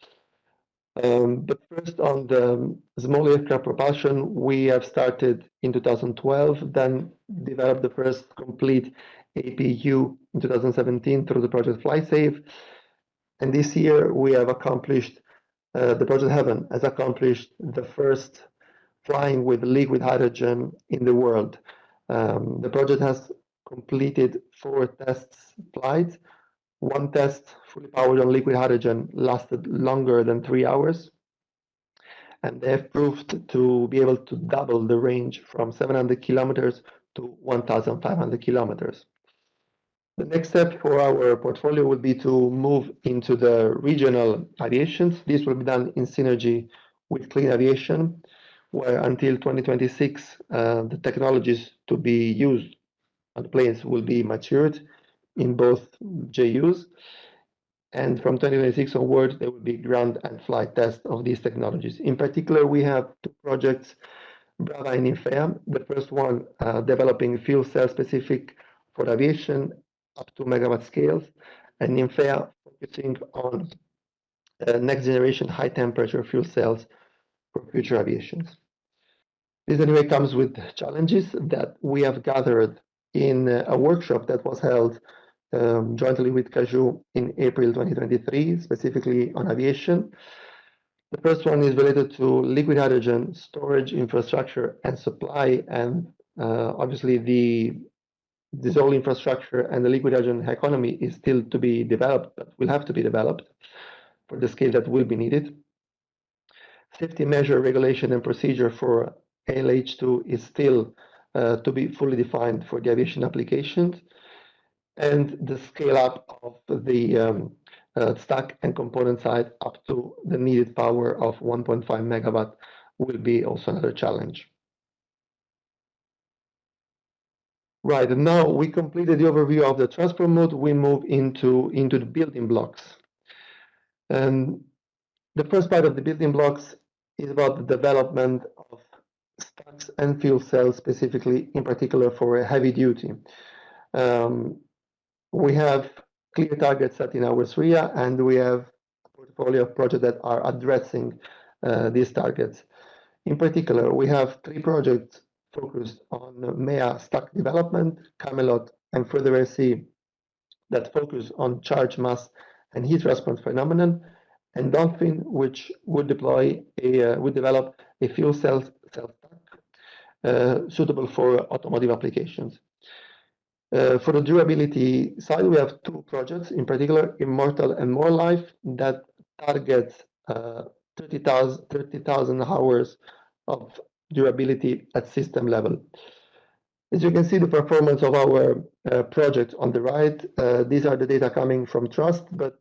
But first on the small aircraft propulsion, we have started in 2012, then developed the first complete APU in 2017 through the project FlySafe. And this year we have accomplished, the project Heaven has accomplished the first flying with liquid hydrogen in the world. The project has completed 4 test flights. One test fully powered on liquid hydrogen lasted longer than 3 hours. And they have proved to be able to double the range from 700 kilometers to 1,500 kilometers. The next step for our portfolio will be to move into the regional aviations. This will be done in synergy with clean aviation, where until 2026, the technologies to be used on the planes will be matured in both JUs. And from 2026 onwards, there will be ground and flight tests of these technologies. In particular, we have 2 projects, Brava and Nymphea. The first one developing fuel cell specific for aviation up to megawatt scales, and Nymphea focusing on next generation high temperature fuel cells for future aviations. This anyway comes with challenges that we have gathered in a workshop that was held jointly with Caju in April 2023, specifically on aviation. The first one is related to liquid hydrogen storage infrastructure and supply, and obviously this whole infrastructure and the liquid hydrogen economy is still to be developed, but will have to be developed for the scale that will be needed. Safety measure regulation and procedure for LH2 is still to be fully defined for the aviation applications, and the scale up of the stack and component side up to the needed power of 1.5 megawatt will be also another challenge. Right, and now we completed the overview of the transport mode. We move into the building blocks. And the first part of the building blocks is about the development of stacks and fuel cells, specifically, in particular, for a heavy duty. We have clear targets set in our SRIA, and we have a portfolio of projects that are addressing these targets. In particular, we have 3 projects focused on MEA stack development, Camelot, and further SC that focus on charge mass and heat response phenomenon, and Dolphin, which would develop a fuel cell stack suitable for automotive applications. For the durability side, we have two projects, in particular, Immortal and More Life, that targets 30,000 hours of durability at system level. As you can see, the performance of our project on the right, these are the data coming from Trust, but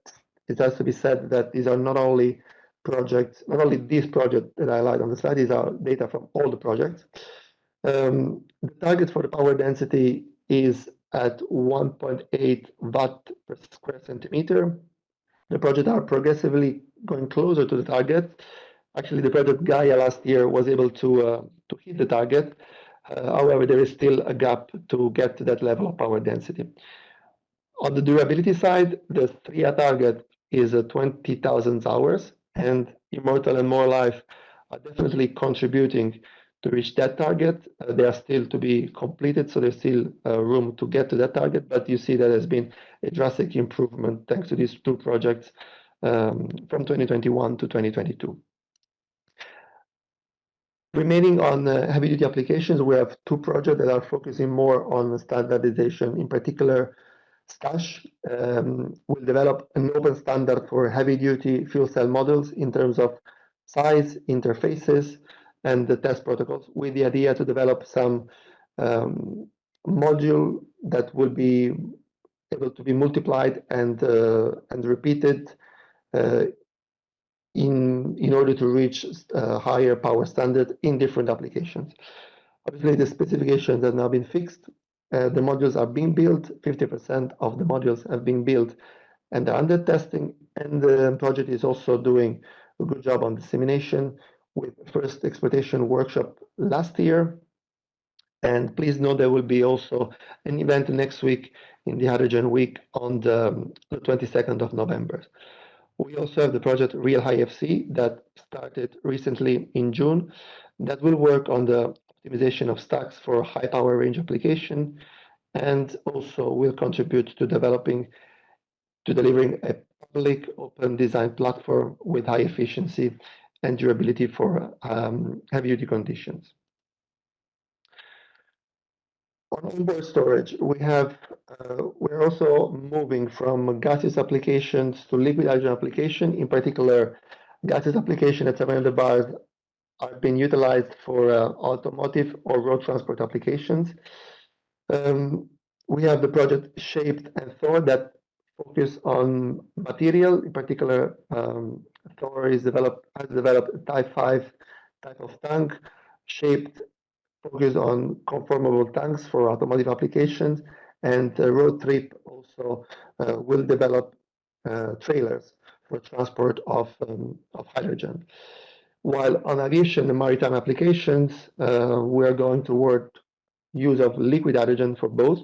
it has to be said that these are not only this project that I highlight on the slide, these are data from all the projects. The target for the power density is at 1.8 watt per square centimeter. The projects are progressively going closer to the target. Actually, the project Gaia last year was able to hit the target. However, there is still a gap to get to that level of power density. On the durability side, the 3A target is 20,000 hours, and Immortal and More Life are definitely contributing to reach that target. They are still to be completed, so there's still room to get to that target, but you see that there's been a drastic improvement thanks to these two projects from 2021 to 2022. Remaining on heavy-duty applications, we have two projects that are focusing more on standardization. In particular, STASH will develop an open standard for heavy-duty fuel cell models in terms of size, interfaces, and the test protocols, with the idea to develop some module that will be able to be multiplied and repeated in order to reach higher power standard in different applications. Obviously, the specifications have now been fixed. The modules are being built. 50% of the modules have been built and are under testing. And the project is also doing a good job on dissemination with first exploitation workshop last year. And please know there will be also an event next week in the Hydrogen Week on the 22nd of November. We also have the project Real High FC that started recently in June that will work on the optimization of stacks for high power range application, and also will contribute to delivering a public open design platform with high efficiency and durability for heavy duty conditions. On onboard storage, we're also moving from gaseous applications to liquid hydrogen application. In particular, gaseous application at 700 bars are being utilized for automotive or road transport applications. We have the project Shaped and Thor that focus on material. In particular, Thor has developed a Type 5 type of tank. Shaped focus on conformable tanks for automotive applications, and Road Trip also will develop trailers for transport of hydrogen. While on aviation and maritime applications, we are going toward use of liquid hydrogen for both.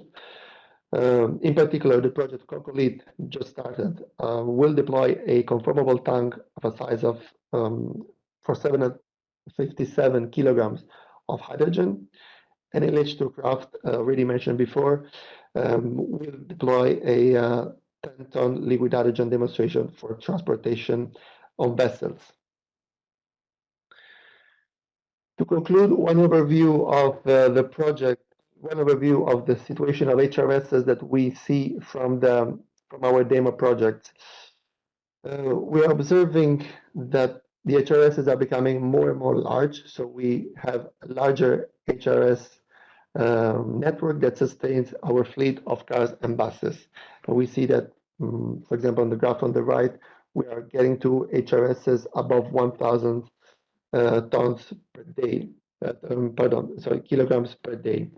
In particular, the project Cocolit just started will deploy a conformable tank of a size of for 757 kilograms of hydrogen. And LH2 Craft, already mentioned before, will deploy a 10-ton liquid hydrogen demonstration for transportation on vessels. To conclude, one overview of the project, one overview of the situation of HRSs that we see from our demo projects. We are observing that the HRSs are becoming more and more large, so we have a larger HRS network that sustains our fleet of cars and buses. And we see that, for example, on the graph on the right, we are getting to HRSs above 1,000 tons per day, kilograms per day.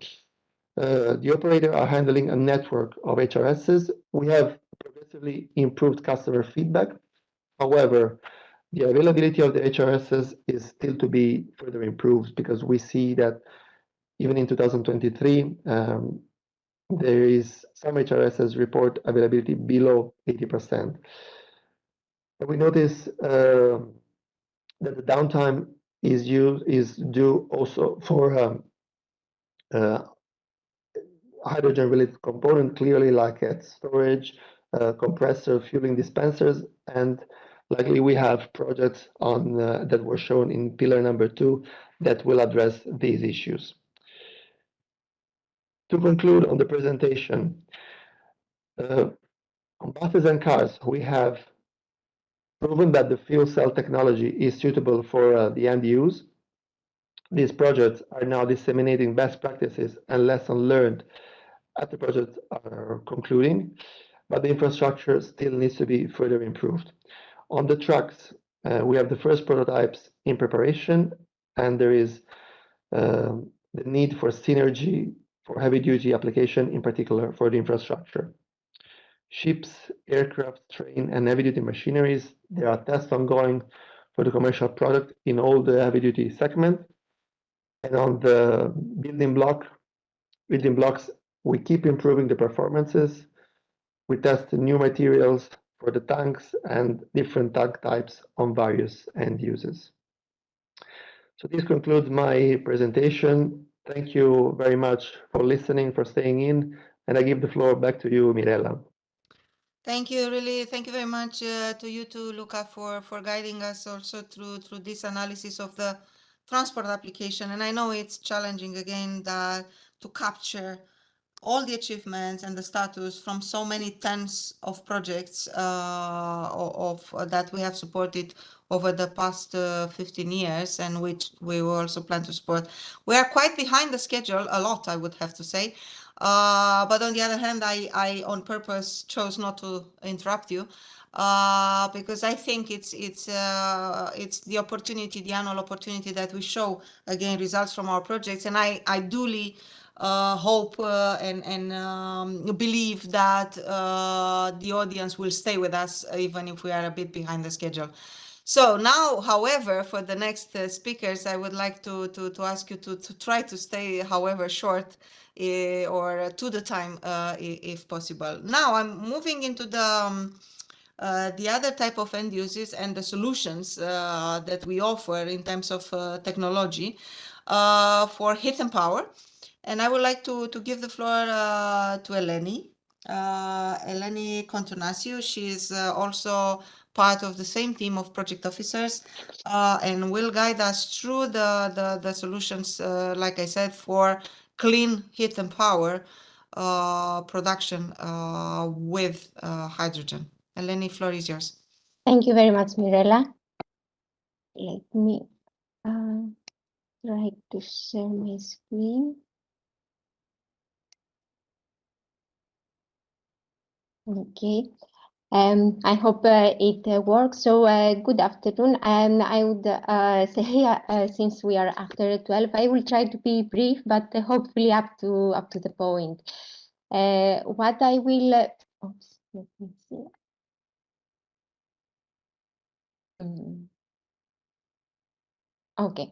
The operator are handling a network of HRSs. We have progressively improved customer feedback. However, the availability of the HRSs is still to be further improved, because we see that even in 2023, there is some HRSs report availability below 80%. And we notice that the downtime is due also for hydrogen-related component, clearly like storage, compressor, fueling dispensers, and Likely, we have projects on that were shown in pillar number 2 that will address these issues. To conclude on the presentation, on buses and cars, we have proven that the fuel cell technology is suitable for the end use. These projects are now disseminating best practices and lessons learned as the projects are concluding, but the infrastructure still needs to be further improved. On the trucks, we have the first prototypes in preparation, and there is the need for synergy for heavy-duty application, in particular for the infrastructure. Ships, aircraft, train, and heavy-duty machineries, there are tests ongoing for the commercial product in all the heavy-duty segments. And on the building blocks, we keep improving the performances. We test new materials for the tanks and different tank types on various end uses. So this concludes my presentation. Thank you very much for listening, for staying in, and I give the floor back to you, Mirella. Thank you, really. Thank you very much to you too, Luca, for guiding us also through this analysis of the transport application. And I know it's challenging again to capture all the achievements and the status from so many tens of projects that we have supported over the past 15 years, and which we will also plan to support. We are quite behind the schedule, a lot, I would have to say. But on the other hand, I on purpose chose not to interrupt you because I think it's the opportunity, the annual opportunity that we show again results from our projects, and I duly hope and believe that the audience will stay with us even if we are a bit behind the schedule. So now, however, for the next speakers, I would like to ask you to try to stay, however short, or to the time, if possible. Now I'm moving into the other type of end users and the solutions that we offer in terms of technology for heat and power. And I would like to give the floor to Eleni. Eleni Kontonasiou. She is also part of the same team of project officers and will guide us through the solutions, like I said, for clean heat and power production with hydrogen. Eleni, floor is yours. Thank you very much, Mirella. Let me try to share my screen. Okay. I hope it works. So good afternoon. I would say since we are after 12, I will try to be brief, but hopefully up to the point. What I will oops, let me see. Okay.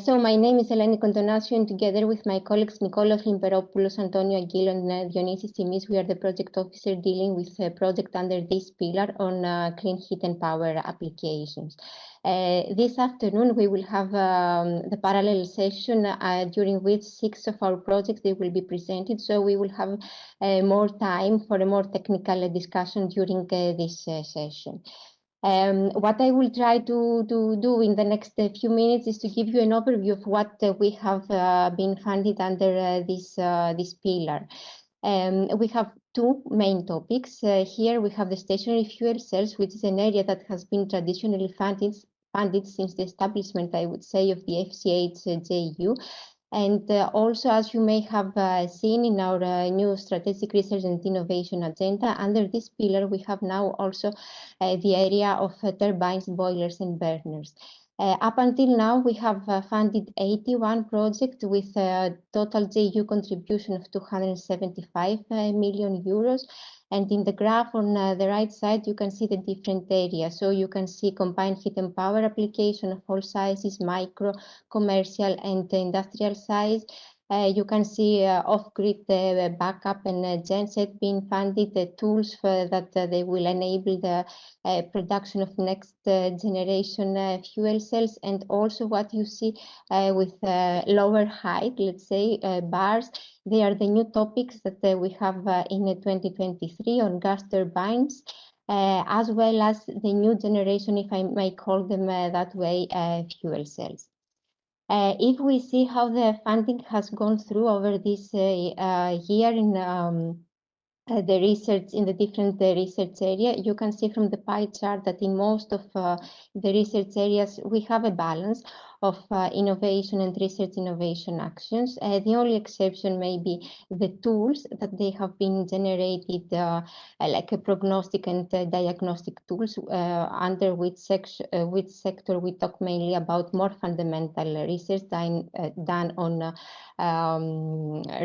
So my name is Eleni Kontonasiou, and together with my colleagues Nikolaos, Lymperopoulos, Antonio Aguil, and Dionisis Tsimis, we are the project officer dealing with a project under this pillar on clean heat and power applications. This afternoon, we will have the parallel session during which 6 of our projects they will be presented. So we will have more time for a more technical discussion during this session. What I will try to do in the next few minutes is to give you an overview of what we have been funded under this pillar. We have two main topics. Here we have the stationary fuel cells, which is an area that has been traditionally funded since the establishment, I would say, of the FCH-JU. And also, as you may have seen in our new strategic research and innovation agenda, under this pillar, we have now also the area of turbines, boilers, and burners. Up until now, we have funded 81 projects with a total JU contribution of 275 million euros. And in the graph on the right side, you can see the different areas. So you can see combined heat and power application of all sizes, micro, commercial, and industrial size. You can see off-grid backup and genset being funded, the tools that they will enable the production of next generation fuel cells, and also what you see with lower height, let's say bars. They are the new topics that we have in 2023 on gas turbines. as well as the new generation, if I may call them that way, fuel cells. If we see how the funding has gone through over this year in the research in the different research area, you can see from the pie chart that in most of the research areas we have a balance of innovation and research innovation actions. The only exception may be the tools that they have been generated, like a prognostic and diagnostic tools, under which sector we talk mainly about more fundamental research done on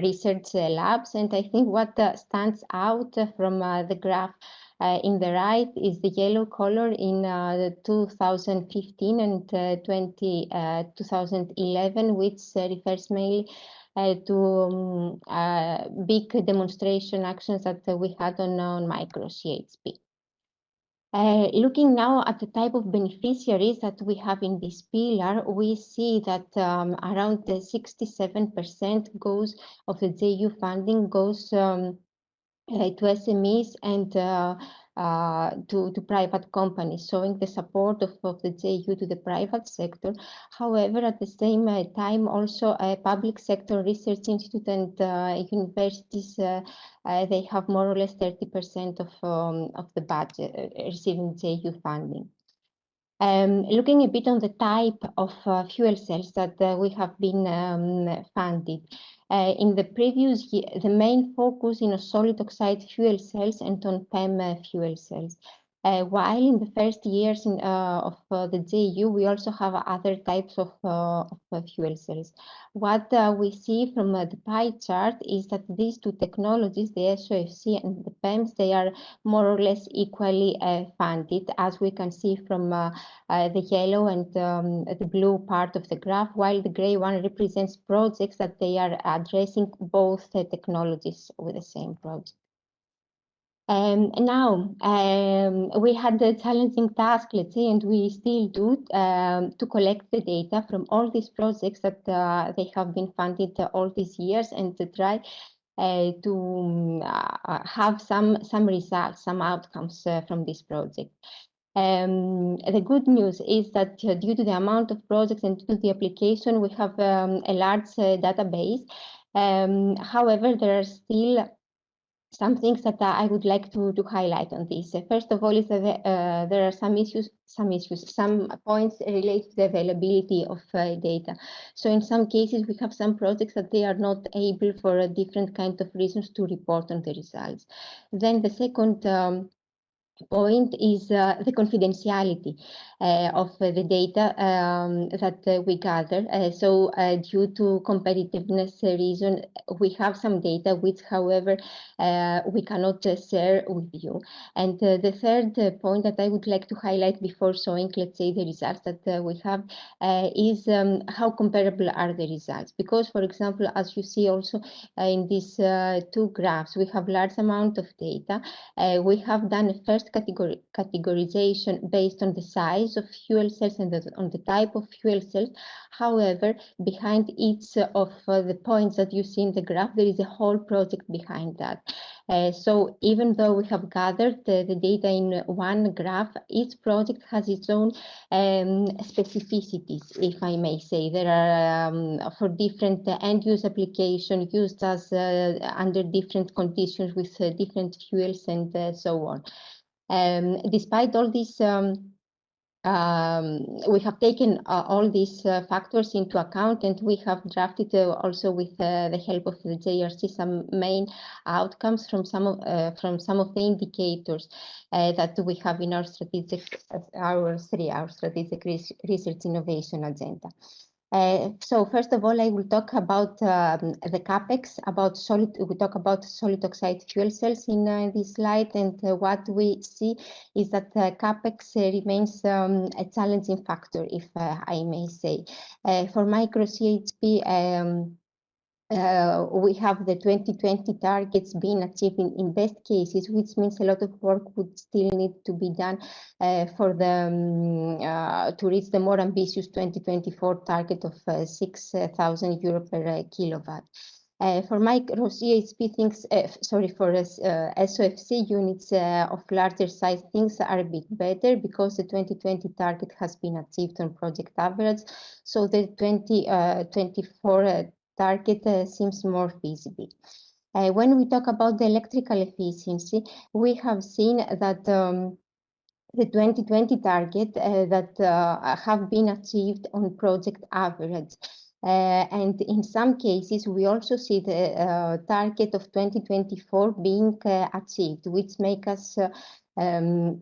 research labs. And I think what stands out from the graph in the right is the yellow color in 2015 and 2011, which refers mainly to big demonstration actions that we had on micro CHP. Looking now at the type of beneficiaries that we have in this pillar, we see that around 67% of the JU funding goes to SMEs and to private companies, showing the support of the JU to the private sector. However, at the same time, also public sector research institute and universities, they have more or less 30% of the budget receiving JU funding. Looking a bit on the type of fuel cells that we have been funded. In the previous year, the main focus in solid oxide fuel cells and on PEM fuel cells. While in the first years of the JU, we also have other types of fuel cells. What we see from the pie chart is that these two technologies, the SOFC and the PEMs, they are more or less equally funded, as we can see from the yellow and the blue part of the graph, while the gray one represents projects that they are addressing both the technologies with the same project. Now, we had the challenging task, let's say, and we still do, to collect the data from all these projects that they have been funded all these years, and to try to have some results, some outcomes from this project. The good news is that due to the amount of projects and due to the application, we have a large database. However, there are still some things that I would like to highlight on this. First of all, is that there are some points related to the availability of data. So in some cases, we have some projects that they are not able, for a different kind of reasons, to report on the results. Then the second point is the confidentiality of the data that we gather. So due to competitiveness reason, we have some data which, however, we cannot share with you. And the third point that I would like to highlight before showing, let's say, the results that we have is how comparable are the results. Because, for example, as you see also in these two graphs, we have large amount of data. We have done a first categorization based on the size of fuel cells and on the type of fuel cells. However, behind each of the points that you see in the graph, there is a whole project behind that. So even though we have gathered the data in one graph, each project has its own specificities, if I may say. There are for different end-use application used as under different conditions with different fuels and so on. Despite all this, we have taken all these factors into account, and we have drafted also with the help of the JRC some main outcomes from some of the indicators that we have in our strategic research innovation agenda. So first of all, I will talk about the CapEx, we talk about solid oxide fuel cells in this slide, and what we see is that CapEx remains a challenging factor, if I may say. For micro CHP, we have the 2020 targets being achieved in best cases, which means a lot of work would still need to be done for the to reach the more ambitious 2024 target of 6,000 euro per kilowatt. For micro CHP things, for SOFC units of larger size, things are a bit better because the 2020 target has been achieved on project average. So the 2024 target seems more feasible. When we talk about the electrical efficiency, we have seen that the 2020 target that have been achieved on project average. And in some cases, we also see the target of 2024 being achieved, which make us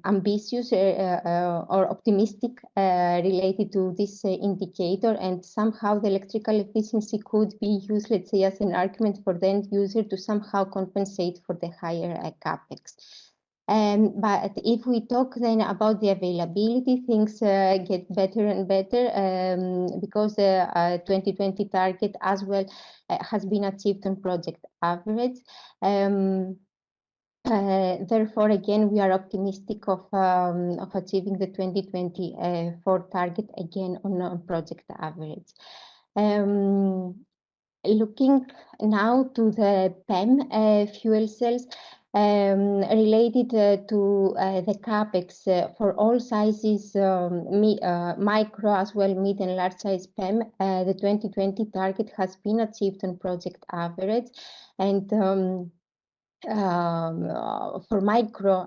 ambitious or optimistic related to this indicator, and somehow the electrical efficiency could be used, let's say, as an argument for the end user to somehow compensate for the higher capex. But if we talk then about the availability, things get better and better because the 2020 target as well has been achieved on project average. Therefore, again, we are optimistic of achieving the 2024 target again on project average. Looking now to the PEM fuel cells, related to the capex for all sizes, micro as well, mid and large size PEM, the 2020 target has been achieved on project average. And for micro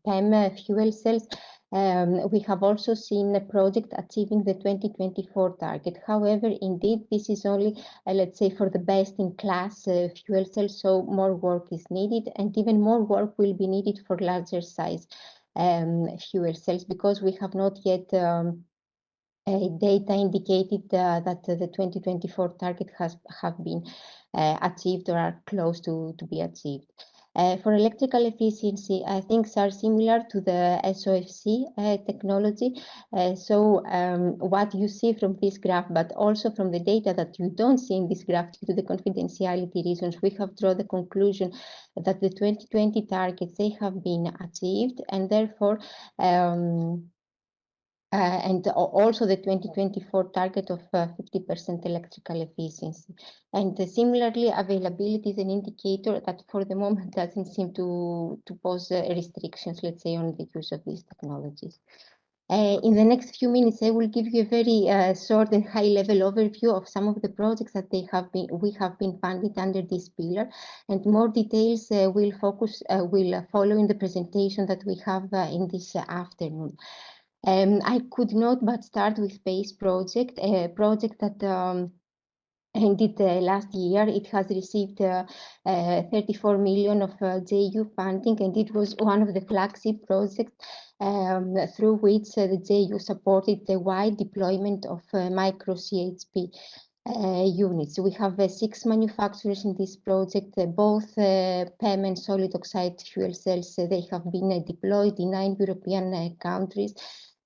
PEM fuel cells, we have also seen a project achieving the 2024 target. However, indeed, this is only, let's say, for the best-in-class fuel cells, so more work is needed, and even more work will be needed for larger size fuel cells, because we have not yet data indicated that the 2024 target have been achieved or are close to be achieved. For electrical efficiency, things are similar to the SOFC technology. So what you see from this graph, but also from the data that you don't see in this graph due to the confidentiality reasons, we have drawn the conclusion that the 2020 targets, they have been achieved, and therefore and also the 2024 target of 50% electrical efficiency. And similarly, availability is an indicator that for the moment doesn't seem to pose restrictions, let's say, on the use of these technologies. In the next few minutes, I will give you a very short and high-level overview of some of the projects that we have been funded under this pillar, and more details will follow in the presentation that we have in this afternoon. I could not but start with Space Project, a project that ended last year. It has received 34 million of JU funding, and it was one of the flagship projects through which the JU supported the wide deployment of micro CHP units. We have 6 manufacturers in this project, both PEM and solid oxide fuel cells. They have been deployed in 9 European countries.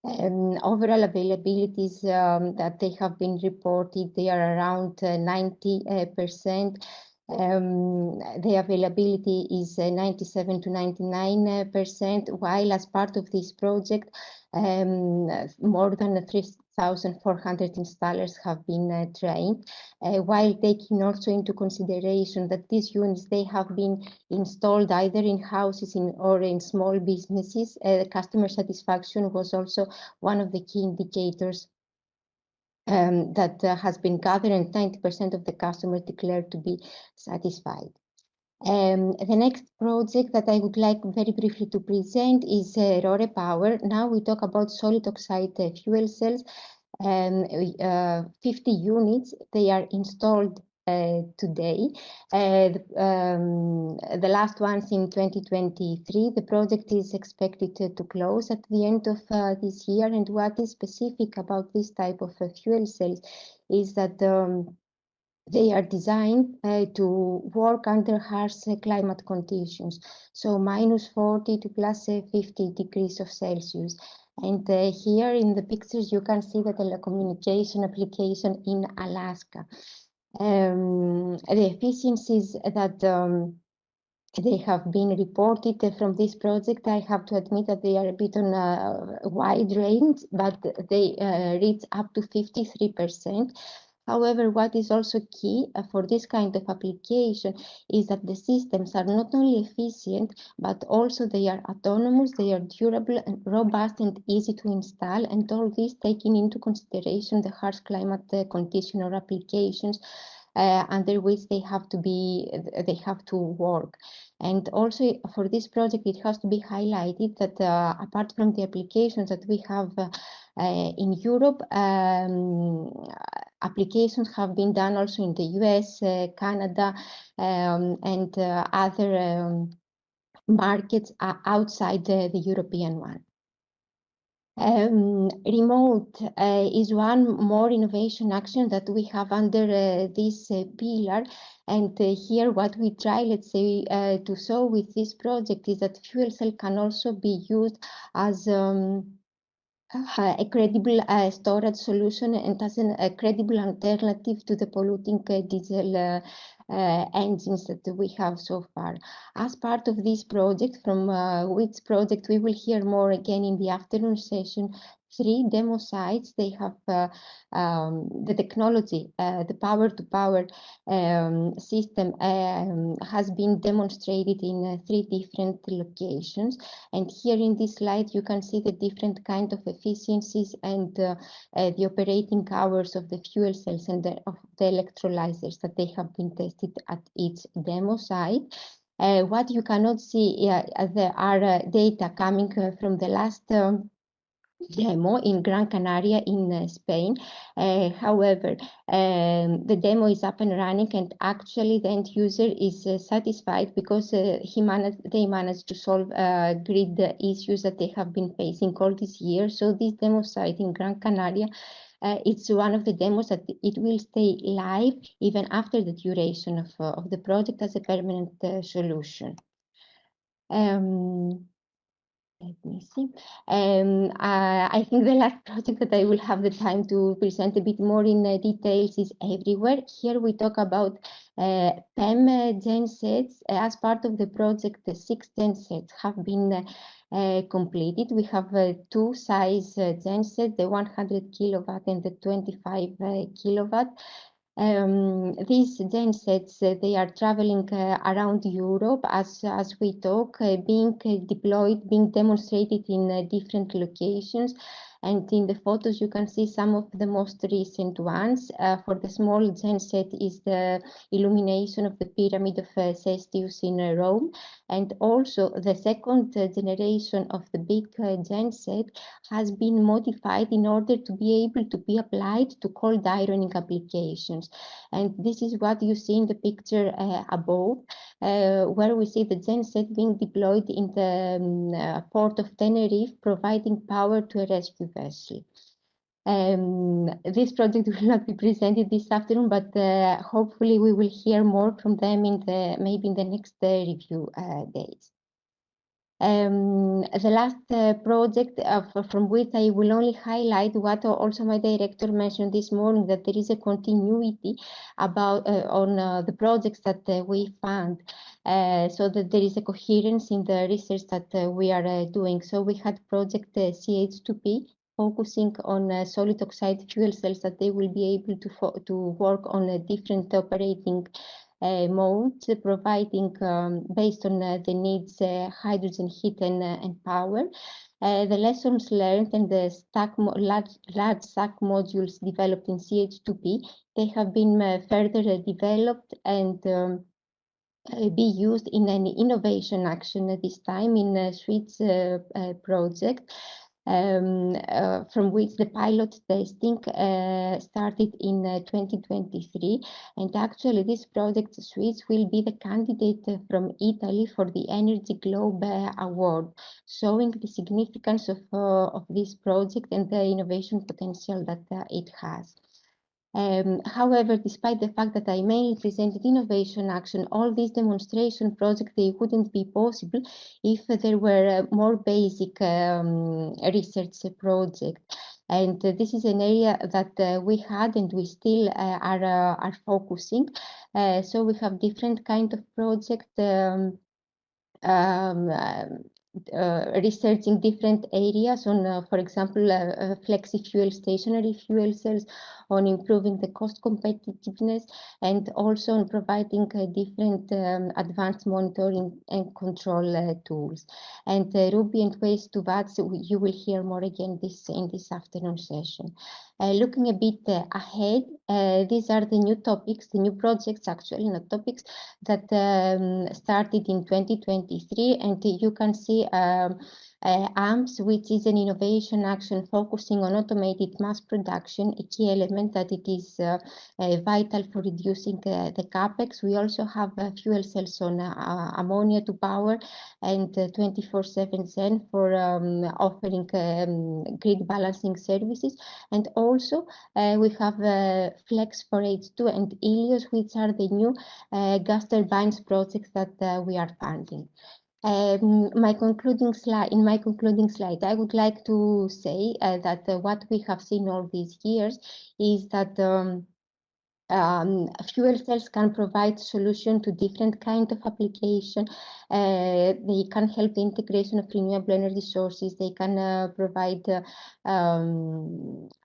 Overall availabilities that they have been reported, they are around 90%. The availability is 97 to 99%, while as part of this project, more than 3,400 installers have been trained, while taking also into consideration that these units, they have been installed either in houses or in small businesses. Customer satisfaction was also one of the key indicators that has been gathered, and 90% of the customers declared to be satisfied. The next project that I would like very briefly to present is RoRePower. Now we talk about solid oxide fuel cells. 50 units, they are installed today. The last ones in 2023. The project is expected to close at the end of this year. And what is specific about this type of fuel cells is that they are designed to work under harsh climate conditions, so -40 to +50 degrees of Celsius. And here in the pictures, you can see the telecommunication application in Alaska. The efficiencies that they have been reported from this project, I have to admit that they are a bit on a wide range, but they reach up to 53%. However, what is also key for this kind of application is that the systems are not only efficient, but also they are autonomous, they are durable and robust and easy to install, and all this taking into consideration the harsh climate condition or applications under which they have to work. And also for this project, it has to be highlighted that apart from the applications that we have in Europe, applications have been done also in the US, Canada, and other markets outside the European one. Remote is one more innovation action that we have under this pillar. And here what we try, let's say, to show with this project is that fuel cell can also be used as a credible storage solution and as a credible alternative to the polluting diesel engines that we have so far. As part of this project, from which project we will hear more again in the afternoon session, 3 demo sites. They have the technology, the power-to-power system has been demonstrated in 3 different locations. And here in this slide, you can see the different kind of efficiencies and the operating hours of the fuel cells and of the electrolyzers that they have been tested at each demo site. What you cannot see, there are data coming from the last demo in Gran Canaria in Spain. However, the demo is up and running, and actually the end user is satisfied because they managed to solve grid issues that they have been facing all this year. So this demo site in Gran Canaria, it's one of the demos that it will stay live even after the duration of the project as a permanent solution. Let me see. I think the last project that I will have the time to present a bit more in details is Everywhere. Here we talk about PEM gensets. As part of the project, the 6 gensets have been completed. We have 2 size gensets, the 100 kilowatt and the 25 kilowatt. These gensets, they are traveling around Europe as we talk, being deployed, being demonstrated in different locations. And in the photos, you can see some of the most recent ones. For the small genset is the illumination of the Pyramid of Cestius in Rome. And also the second generation of the big genset has been modified in order to be able to be applied to cold ironing applications. And this is what you see in the picture above, where we see the genset being deployed in the port of Tenerife, providing power to a rescue vessel. This project will not be presented this afternoon, but hopefully we will hear more from them maybe in the next review days. The last project from which I will only highlight what also my director mentioned this morning, that there is a continuity about on the projects that we fund, so that there is a coherence in the research that we are doing. So we had project CH2P, focusing on solid oxide fuel cells that they will be able to work on different operating modes, providing based on the needs hydrogen, heat and power. The lessons learned and the large stack modules developed in CH2P, they have been further developed and be used in an innovation action at this time in a Swiss project. From which the pilot testing started in 2023. And actually this project Swiss will be the candidate from Italy for the Energy Globe Award, showing the significance of this project and the innovation potential that it has. However, despite the fact that I mainly presented innovation action, all these demonstration projects, they wouldn't be possible if there were more basic research projects. And this is an area that we had and we still are focusing. So we have different kind of projects researching different areas on, for example, flexi fuel stationary fuel cells, on improving the cost competitiveness, and also on providing different advanced monitoring and control tools. And Ruby and ways to that, you will hear more again in this afternoon session. Looking a bit ahead, these are the new topics, the new projects, actually, not topics, that started in 2023, and you can see AMPS, which is an innovation action focusing on automated mass production, a key element that it is vital for reducing the capex. We also have fuel cells on ammonia to power and 24/7 Zen for offering grid balancing services. And also we have Flex for H2 and Ilios, which are the new gas turbines projects that we are funding. In my concluding slide, I would like to say that what we have seen all these years is that fuel cells can provide solution to different kind of application. They can help the integration of renewable energy sources. They can provide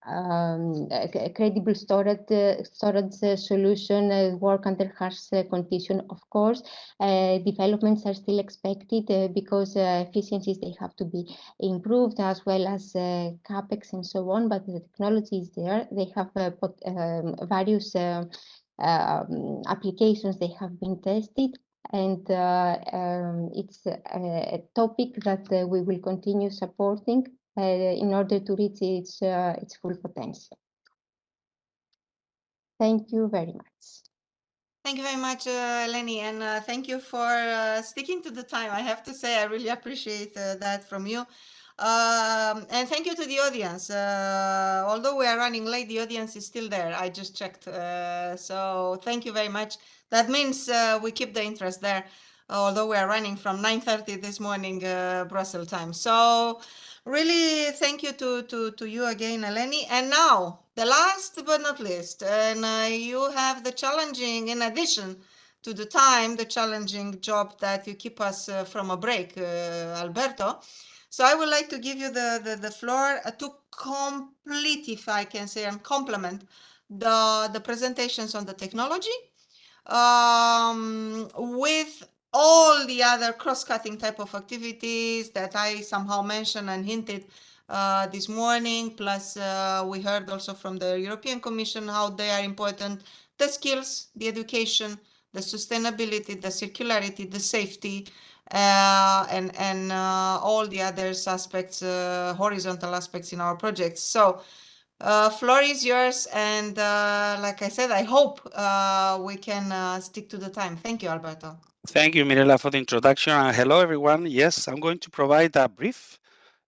a credible storage solution, work under harsh condition. Of course, developments are still expected because efficiencies, they have to be improved, as well as capex and so on, but the technology is there. They have various applications, they have been tested, and it's a topic that we will continue supporting in order to reach its full potential. Thank you very much. Thank you very much, Eleni, and thank you for sticking to the time. I have to say, I really appreciate that from you. And thank you to the audience. Although we are running late, the audience is still there. I just checked. So thank you very much. That means we keep the interest there, although we are running from 9:30 this morning Brussels time. So really thank you to you again, Eleni. And now, the last but not least, and you have the challenging, in addition to the time, the challenging job that you keep us from a break, Alberto. So I would like to give you the floor to complete, if I can say, and complement the presentations on the technology with all the other cross-cutting type of activities that I somehow mentioned and hinted this morning. Plus, we heard also from the European Commission how they are important: the skills, the education, the sustainability, the circularity, the safety, and all the other aspects, horizontal aspects in our projects. So floor is yours, and like I said, I hope we can stick to the time. Thank you, Alberto. Thank you, Mirela, for the introduction, and hello, everyone. Yes, I'm going to provide a brief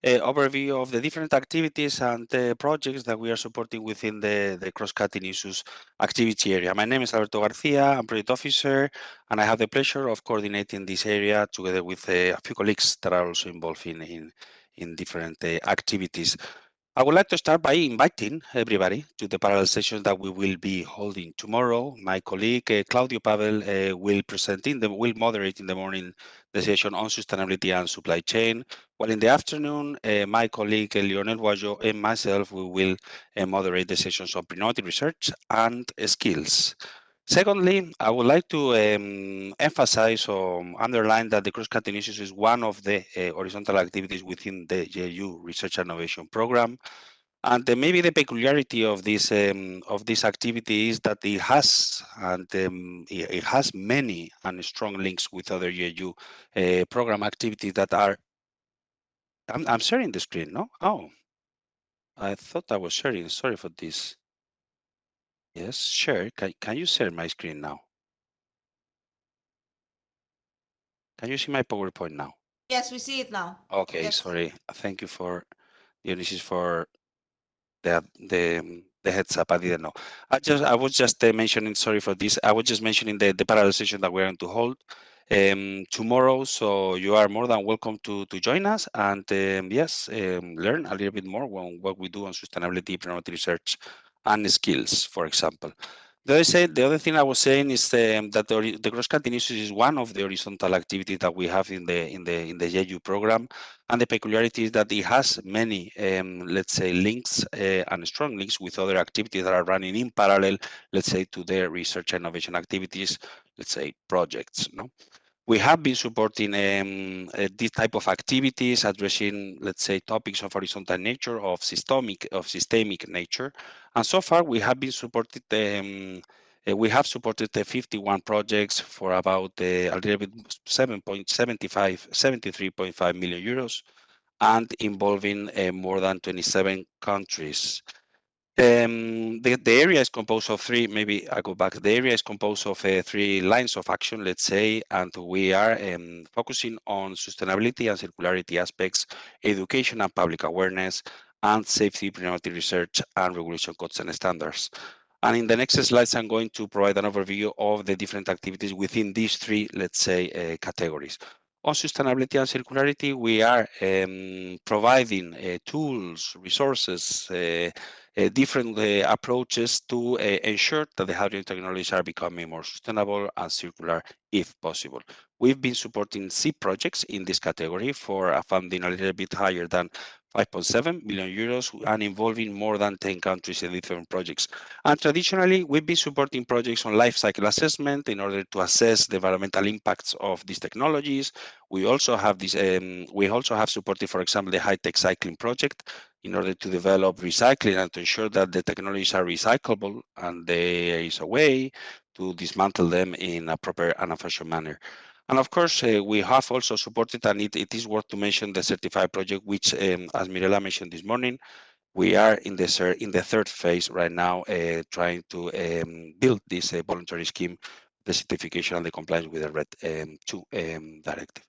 overview of the different activities and projects that we are supporting within the cross-cutting issues activity area. My name is Alberto Garcia, I'm project officer, and I have the pleasure of coordinating this area together with a few colleagues that are also involved in different activities. I would like to start by inviting everybody to the parallel sessions that we will be holding tomorrow. My colleague Claudio Pavel will moderate in the morning the session on sustainability and supply chain, while in the afternoon my colleague Lionel Boajo and myself will moderate the sessions on pre-innovative research and skills. Secondly, I would like to emphasize or underline that the cross-cutting issues is one of the horizontal activities within the JU Research and Innovation Program. And maybe the peculiarity of this activity is that it has many and strong links with other JU program activities that are. I'm sharing the screen, no? Oh, I thought I was sharing. Sorry for this. Yes, share. Can you share my screen now? Can you see my PowerPoint now? Yes, we see it now. Okay, Yes. sorry. Thank you for Dionisis for the heads up. I didn't know. I was just mentioning. Sorry for this. I was just mentioning the parallel session that we're going to hold tomorrow. So you are more than welcome to join us and yes, learn a little bit more on what we do on sustainability, pre-innovative research, and skills, for example. The other thing I was saying is that the cross continuous is one of the horizontal activities that we have in the JU program, and the peculiarity is that it has many, let's say, links and strong links with other activities that are running in parallel, let's say, to their research and innovation activities, let's say, projects. No. We have been supporting this type of activities, addressing, let's say, topics of horizontal nature, of systemic nature, and so far we have been supported. We have supported 51 projects for about a little bit 73.5 million euros, and involving more than 27 countries. The area is composed of three, maybe I go back, the area is composed of three lines of action, let's say, and we are focusing on sustainability and circularity aspects, education and public awareness, and safety, preventive research, and regulation codes and standards. And in the next slides, I'm going to provide an overview of the different activities within these three, let's say, categories. On sustainability and circularity, we are providing tools, resources, different approaches to ensure that the hydrogen technologies are becoming more sustainable and circular if possible. We've been supporting seed projects in this category for a funding a little bit higher than 5.7 million euros and involving more than 10 countries in different projects. And traditionally, we've been supporting projects on life cycle assessment in order to assess the environmental impacts of these technologies. We also have this. We also have supported, for example, the high-tech cycling project in order to develop recycling and to ensure that the technologies are recyclable and there is a way to dismantle them in a proper and efficient manner. And of course, we have also supported, and it is worth to mention, the certified project, which, as Mirela mentioned this morning, we are in the third phase right now, trying to build this voluntary scheme, the certification and the compliance with the RED II directive.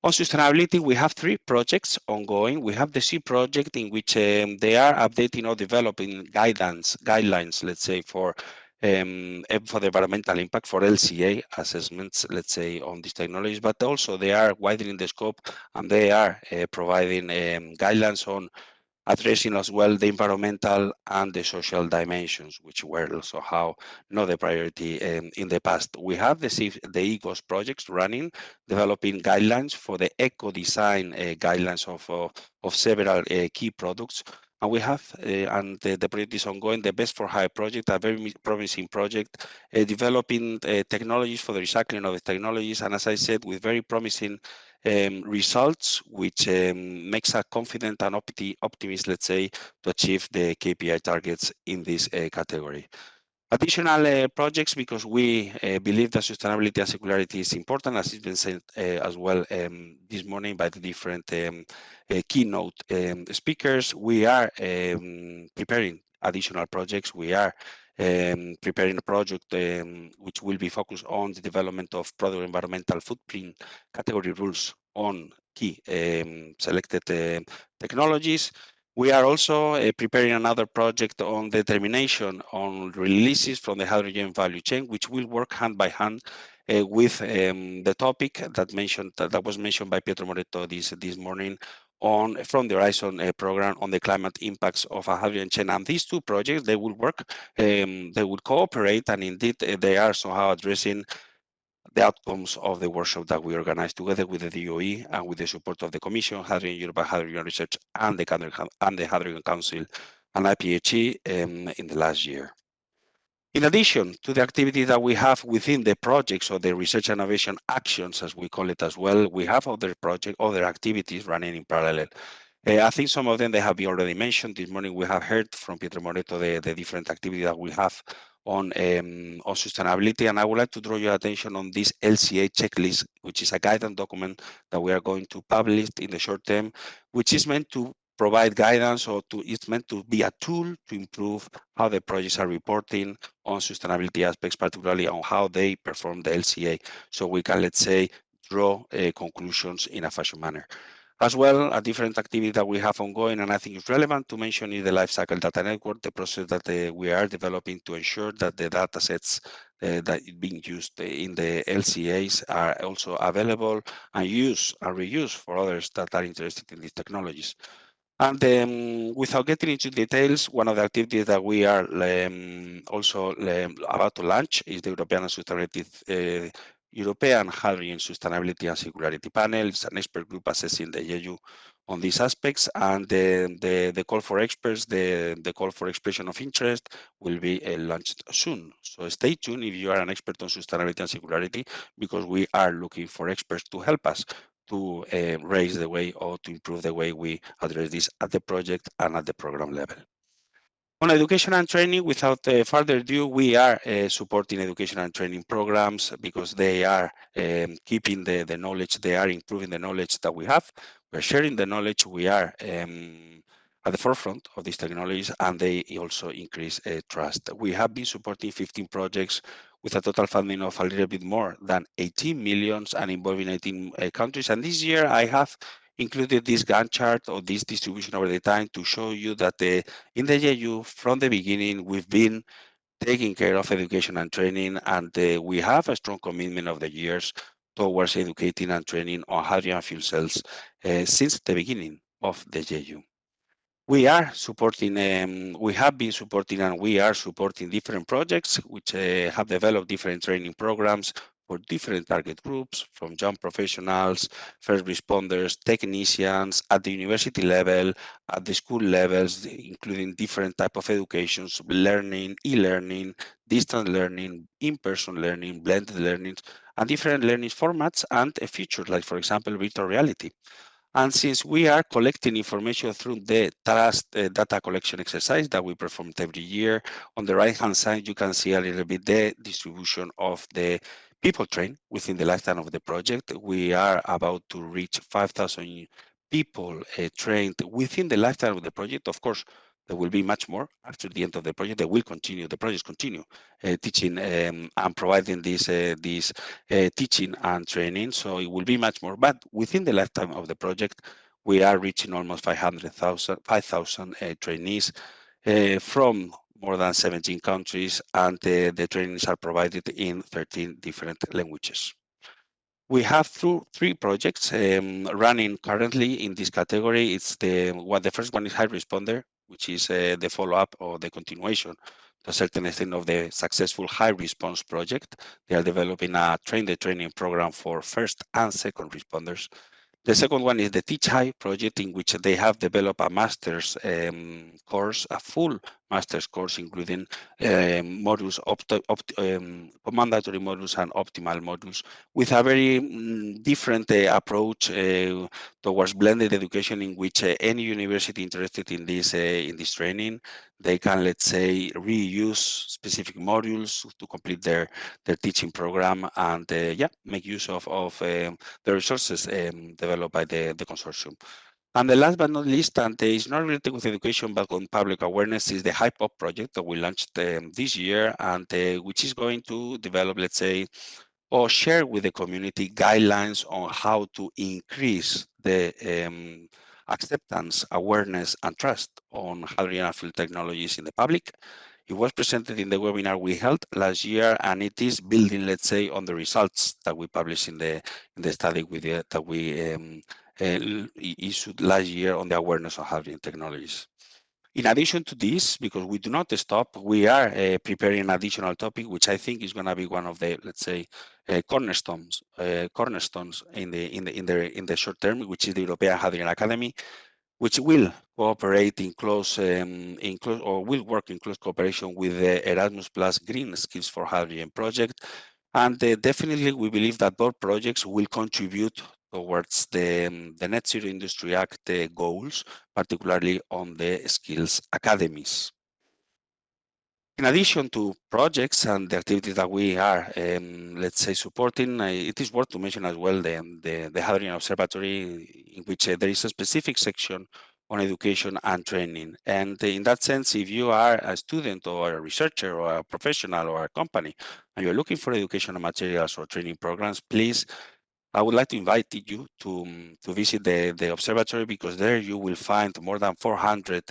On sustainability, we have three projects ongoing. We have the C project, in which they are updating or developing guidelines, let's say, for the environmental impact, for LCA assessments, let's say, on these technologies, but also they are widening the scope, and they are providing guidelines on addressing as well the environmental and the social dimensions, which were also not the priority in the past. We have the EGOS projects running, developing guidelines for the eco-design guidelines of several key products. And we have, and the project is ongoing, the Best for Hire project, a very promising project, developing technologies for the recycling of the technologies. And as I said, with very promising results, which makes us confident and optimist, let's say, to achieve the KPI targets in this category. Additional projects, because we believe that sustainability and circularity is important, as it's been said as well this morning by the different keynote speakers. We are preparing additional projects. We are preparing a project which will be focused on the development of product environmental footprint category rules on key selected technologies. We are also preparing another project on determination on releases from the hydrogen value chain, which will work hand by hand with the topic that was mentioned by Pietro Moretto this morning from the Horizon program on the climate impacts of a hydrogen chain. And these two projects, they will work, they will cooperate, and indeed they are somehow addressing the outcomes of the workshop that we organized together with the DOE and with the support of the Commission, Hydrogen Europe, Hydrogen Research, and the Hydrogen Council and IPHE in the last year. In addition to the activity that we have within the projects or the research and innovation actions, as we call it as well, we have other activities running in parallel. I think some of them they have been already mentioned. This morning we have heard from Pietro Moretto the different activity that we have on sustainability, and I would like to draw your attention on this LCA checklist, which is a guidance document that we are going to publish in the short term, which is meant to provide guidance, or it's meant to be a tool to improve how the projects are reporting on sustainability aspects, particularly on how they perform the LCA, so we can, let's say, draw conclusions in a fashion manner. As well, a different activity that we have ongoing, and I think it's relevant to mention, is the Lifecycle Data Network, the process that we are developing to ensure that the data sets that are being used in the LCAs are also available and reused for others that are interested in these technologies. And without getting into details, one of the activities that we are also about to launch is the European Hydrogen Sustainability and Circularity Panel. It's an expert group assessing the EU on these aspects, and the call for experts, the call for expression of interest will be launched soon. So stay tuned if you are an expert on sustainability and circularity, because we are looking for experts to help us to raise the way or to improve the way we address this at the project and at the program level. On education and training, without further ado, we are supporting education and training programs because they are keeping the knowledge, they are improving the knowledge that we have. We're sharing the knowledge, we are at the forefront of these technologies, and they also increase trust. We have been supporting 15 projects with a total funding of a little bit more than 18 millions and involving 18 countries. And this year I have included this Gantt chart or this distribution over the time to show you that in the EU, from the beginning, we've been taking care of education and training, and we have a strong commitment of the years towards educating and training on hydrogen fuel cells since the beginning of the EU. We are supporting, we have been supporting, and we are supporting different projects which have developed different training programs for different target groups, from young professionals, first responders, technicians, at the university level, at the school levels, including different type of educations, learning, e-learning, distance learning, in-person learning, blended learning, and different learning formats and features, like, for example, virtual reality. And since we are collecting information through the trust data collection exercise that we performed every year, on the right-hand side, you can see a little bit the distribution of the people trained within the lifetime of the project. We are about to reach 5,000 people trained within the lifetime of the project. Of course, there will be much more after the end of the project. They will continue, the projects continue teaching and providing this teaching and training. So it will be much more. But within the lifetime of the project, we are reaching almost 5,000 trainees from more than 17 countries, and the trainings are provided in 13 different languages. We have three projects running currently in this category. It's the first one is High Responder, which is the follow-up or the continuation to a certain extent of the successful High Response project. They are developing a training program for first and second responders. The second one is the Teach High project, in which they have developed a master's course, a full master's course, including modules, mandatory modules and optimal modules, with a very different approach towards blended education, in which any university interested in this training, they can, let's say, reuse specific modules to complete their teaching program, and make use of the resources developed by the consortium. And the last but not least, and it's not related with education but on public awareness, is the HiPop project that we launched this year, and which is going to develop, let's say, or share with the community guidelines on how to increase the acceptance, awareness, and trust on hydrogen and fuel technologies in the public. It was presented in the webinar we held last year, and it is building, let's say, on the results that we published in the study that we issued last year on the awareness of hydrogen technologies. In addition to this, because we do not stop, we are preparing an additional topic, which I think is going to be one of the, let's say, cornerstones in the short term, which is the European Hydrogen Academy, which will cooperate in close or will work in close cooperation with the Erasmus Plus Green Skills for Hydrogen project. And definitely, we believe that both projects will contribute towards the Net Zero Industry Act goals, particularly on the skills academies. In addition to projects and the activities that we are, let's say, supporting, it is worth to mention as well the Hydrogen Observatory, in which there is a specific section on education and training. And in that sense, if you are a student or a researcher or a professional or a company, and you're looking for educational materials or training programs, please, I would like to invite you to visit the observatory, because there you will find more than 400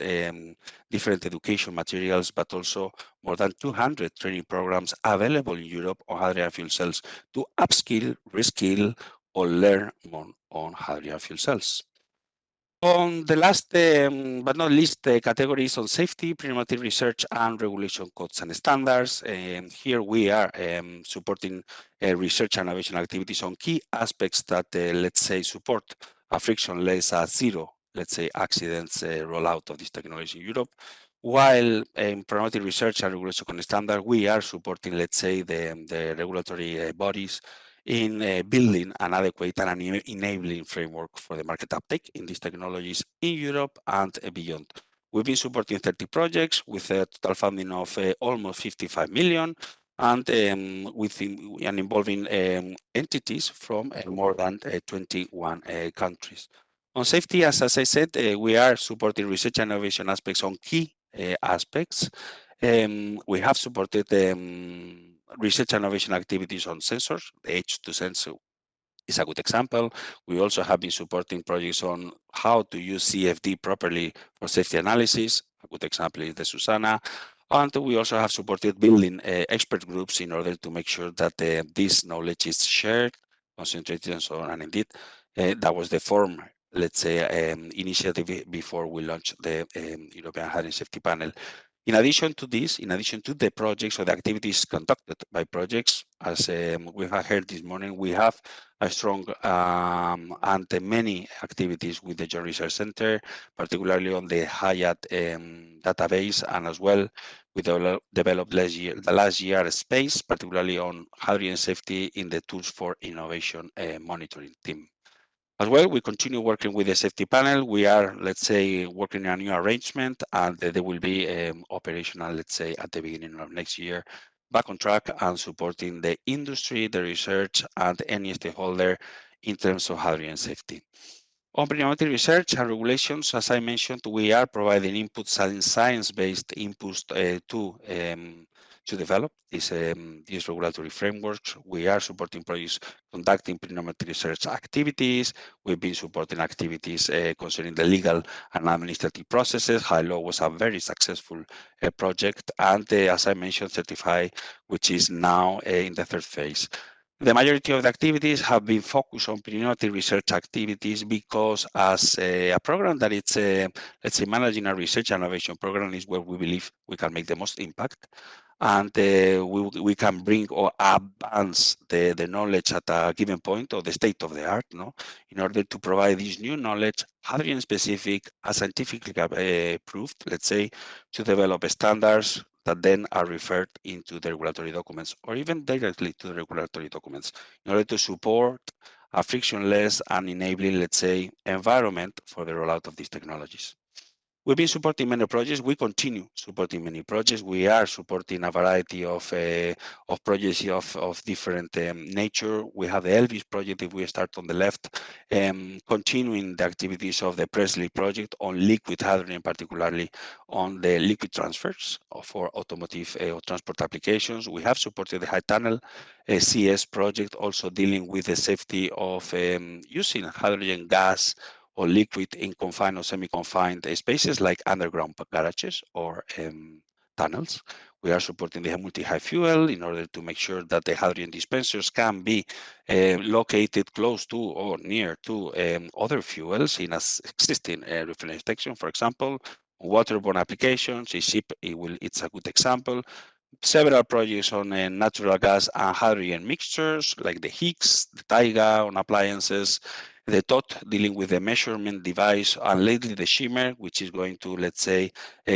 different education materials, but also more than 200 training programs available in Europe on hydrogen fuel cells to upskill, reskill, or learn more on hydrogen fuel cells. On the last but not least categories on safety, pre-normative research and regulation codes and standards. Here we are supporting research and innovation activities on key aspects that, let's say, support a frictionless zero, let's say, accidents rollout of this technology in Europe. While in pre-normative research and regulation code standard, we are supporting, let's say, the regulatory bodies in building an adequate and an enabling framework for the market uptake in these technologies in Europe and beyond. We've been supporting 30 projects with a total funding of almost 55 million and involving entities from more than 21 countries. On safety, as I said, we are supporting research and innovation aspects on key aspects. We have supported research and innovation activities on sensors. The H2 sensor is a good example. We also have been supporting projects on how to use CFD properly for safety analysis. A good example is the Susana. And we also have supported building expert groups in order to make sure that this knowledge is shared, concentrated, and so on. And indeed, that was the form, let's say, initiative before we launched the European Health and Safety Panel. In addition to this, in addition to the projects or the activities conducted by projects, as we have heard this morning, we have a strong and many activities with the Joint Research Center, particularly on the Hyatt database, and as well we developed the last year a space, particularly on hydrogen safety in the Tools for Innovation monitoring team. As well, we continue working with the safety panel. We are, let's say, working on a new arrangement, and they will be operational, let's say, at the beginning of next year, back on track and supporting the industry, the research, and any stakeholder in terms of hydrogen safety. On pre-normative research and regulations, as I mentioned, we are providing inputs and science-based inputs to develop these regulatory frameworks. We are supporting projects conducting pre-normative research activities. We've been supporting activities concerning the legal and administrative processes. HILO was a very successful project, and as I mentioned, Certify, which is now in the third phase. The majority of the activities have been focused on pre-normative research activities because as a program that it's, let's say, managing a research and innovation program is where we believe we can make the most impact. And we can bring or advance the knowledge at a given point or the state of the art, no? In order to provide this new knowledge, hydrogen specific, scientifically proved, let's say, to develop standards that then are referred into the regulatory documents or even directly to the regulatory documents in order to support a frictionless and enabling, let's say, environment for the rollout of these technologies. We've been supporting many projects. We continue supporting many projects. We are supporting a variety of projects of different nature. We have the Elvis project, if we start on the left, continuing the activities of the Presley project on liquid hydrogen, particularly on the liquid transfers for automotive or transport applications. We have supported the High Tunnel CS project, also dealing with the safety of using hydrogen gas or liquid in confined or semi-confined spaces like underground garages or tunnels. We are supporting the multi-high fuel in order to make sure that the hydrogen dispensers can be located close to or near to other fuels in existing refueling station. For example, waterborne applications, it's a good example. Several projects on natural gas and hydrogen mixtures like the Higgs, the Taiga on appliances, the TOT dealing with the measurement device, and lately the Shimmer, which is going to, let's say,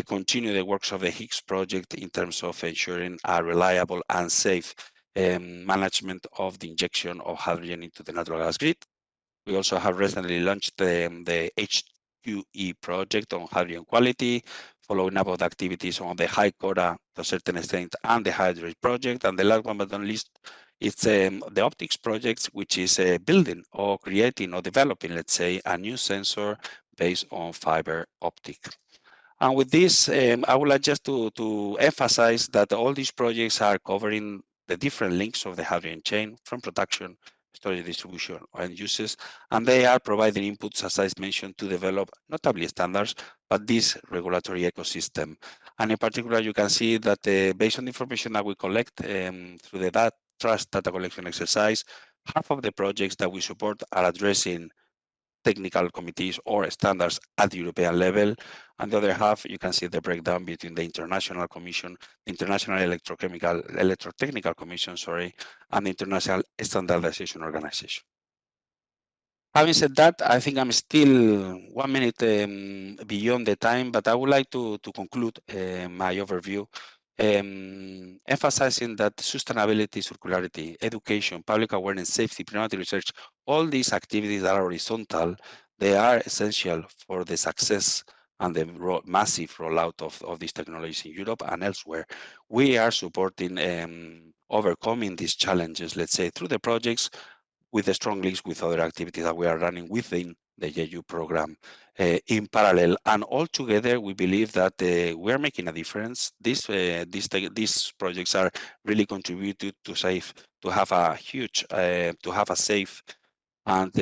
continue the works of the Higgs project in terms of ensuring a reliable and safe management of the injection of hydrogen into the natural gas grid. We also have recently launched the HQE project on hydrogen quality, following up on the activities on the high Cora to a certain extent and the Hydrate project. And the last one but not least, it's the optics project, which is building or creating or developing, let's say, a new sensor based on fiber optic. And with this, I would like just to emphasize that all these projects are covering the different links of the hydrogen chain from production, storage, distribution, or end uses, and they are providing inputs, as I mentioned, to develop notably standards, but this regulatory ecosystem. And in particular, you can see that based on the information that we collect through the trust data collection exercise, half of the projects that we support are addressing technical committees or standards at the European level. On the other half, you can see the breakdown between the International Commission, the International Electrotechnical Commission, and the International Standardization Organization. Having said that, I think I'm still 1 minute beyond the time, but I would like to conclude my overview, emphasizing that sustainability, circularity, education, public awareness, safety, prenatal research, all these activities that are horizontal, they are essential for the success and the massive rollout of these technologies in Europe and elsewhere. We are supporting overcoming these challenges, let's say, through the projects, with the strong links with other activities that we are running within the JU program in parallel. And all together, we believe that we are making a difference. These projects are really contributed to have a safe and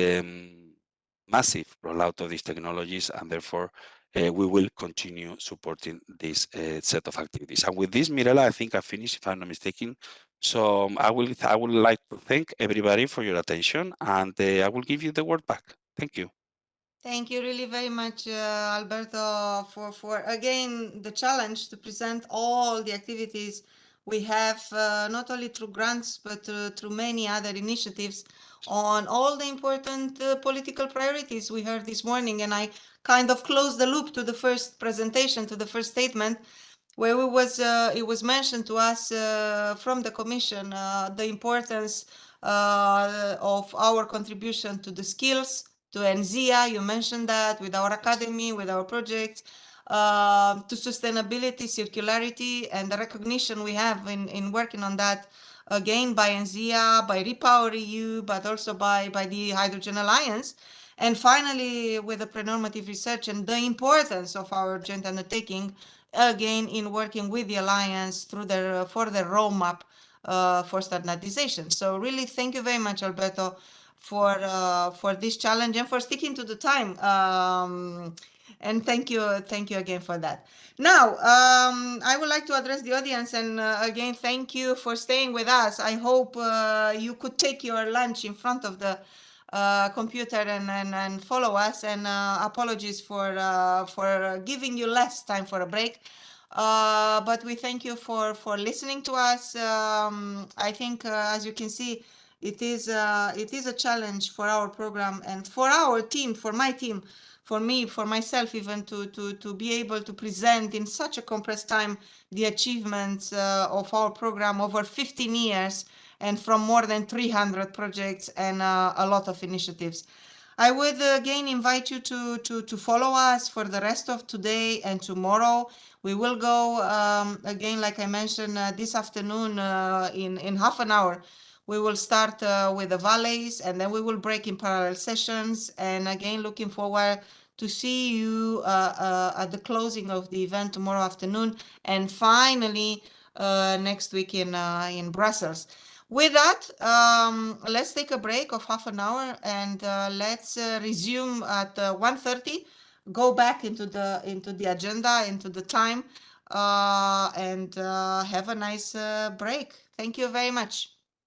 massive rollout of these technologies, and therefore we will continue supporting this set of activities. And with this, Mirela, I think I finished, if I'm not mistaken. So I would like to thank everybody for your attention, and I will give you the word back. Thank you. Thank you really very much, Alberto, for again the challenge to present all the activities we have, not only through grants, but through many other initiatives on all the important political priorities we heard this morning. And I kind of closed the loop to the first presentation, to the first statement, where it was mentioned to us from the Commission the importance of our contribution to the skills, to NZIA, you mentioned that, with our academy, with our projects, to sustainability, circularity, and the recognition we have in working on that, again, by NZIA, by Repower EU, but also by the Hydrogen Alliance. And finally, with the prenormative research and the importance of our joint undertaking, again, in working with the Alliance for the roadmap for standardization. So really, thank you very much, Alberto, for this challenge and for sticking to the time. And thank you again for that. Now, I would like to address the audience and again, thank you for staying with us. I hope you could take your lunch in front of the computer and follow us, and apologies for giving you less time for a break. But we thank you for listening to us. I think, as you can see, it is a challenge for our program and for our team, for my team, for me, for myself, even to be able to present in such a compressed time the achievements of our program over 15 years and from more than 300 projects and a lot of initiatives. I would again invite you to follow us for the rest of today and tomorrow. We will go again, like I mentioned, this afternoon in half an hour. We will start with the valleys, and then we will break in parallel sessions. And again, looking forward to see you at the closing of the event tomorrow afternoon, and finally next week in Brussels. With that, let's take a break of half an hour, and let's resume at 1:30. Go back into the agenda, into the time, and have a nice break. Thank you very much.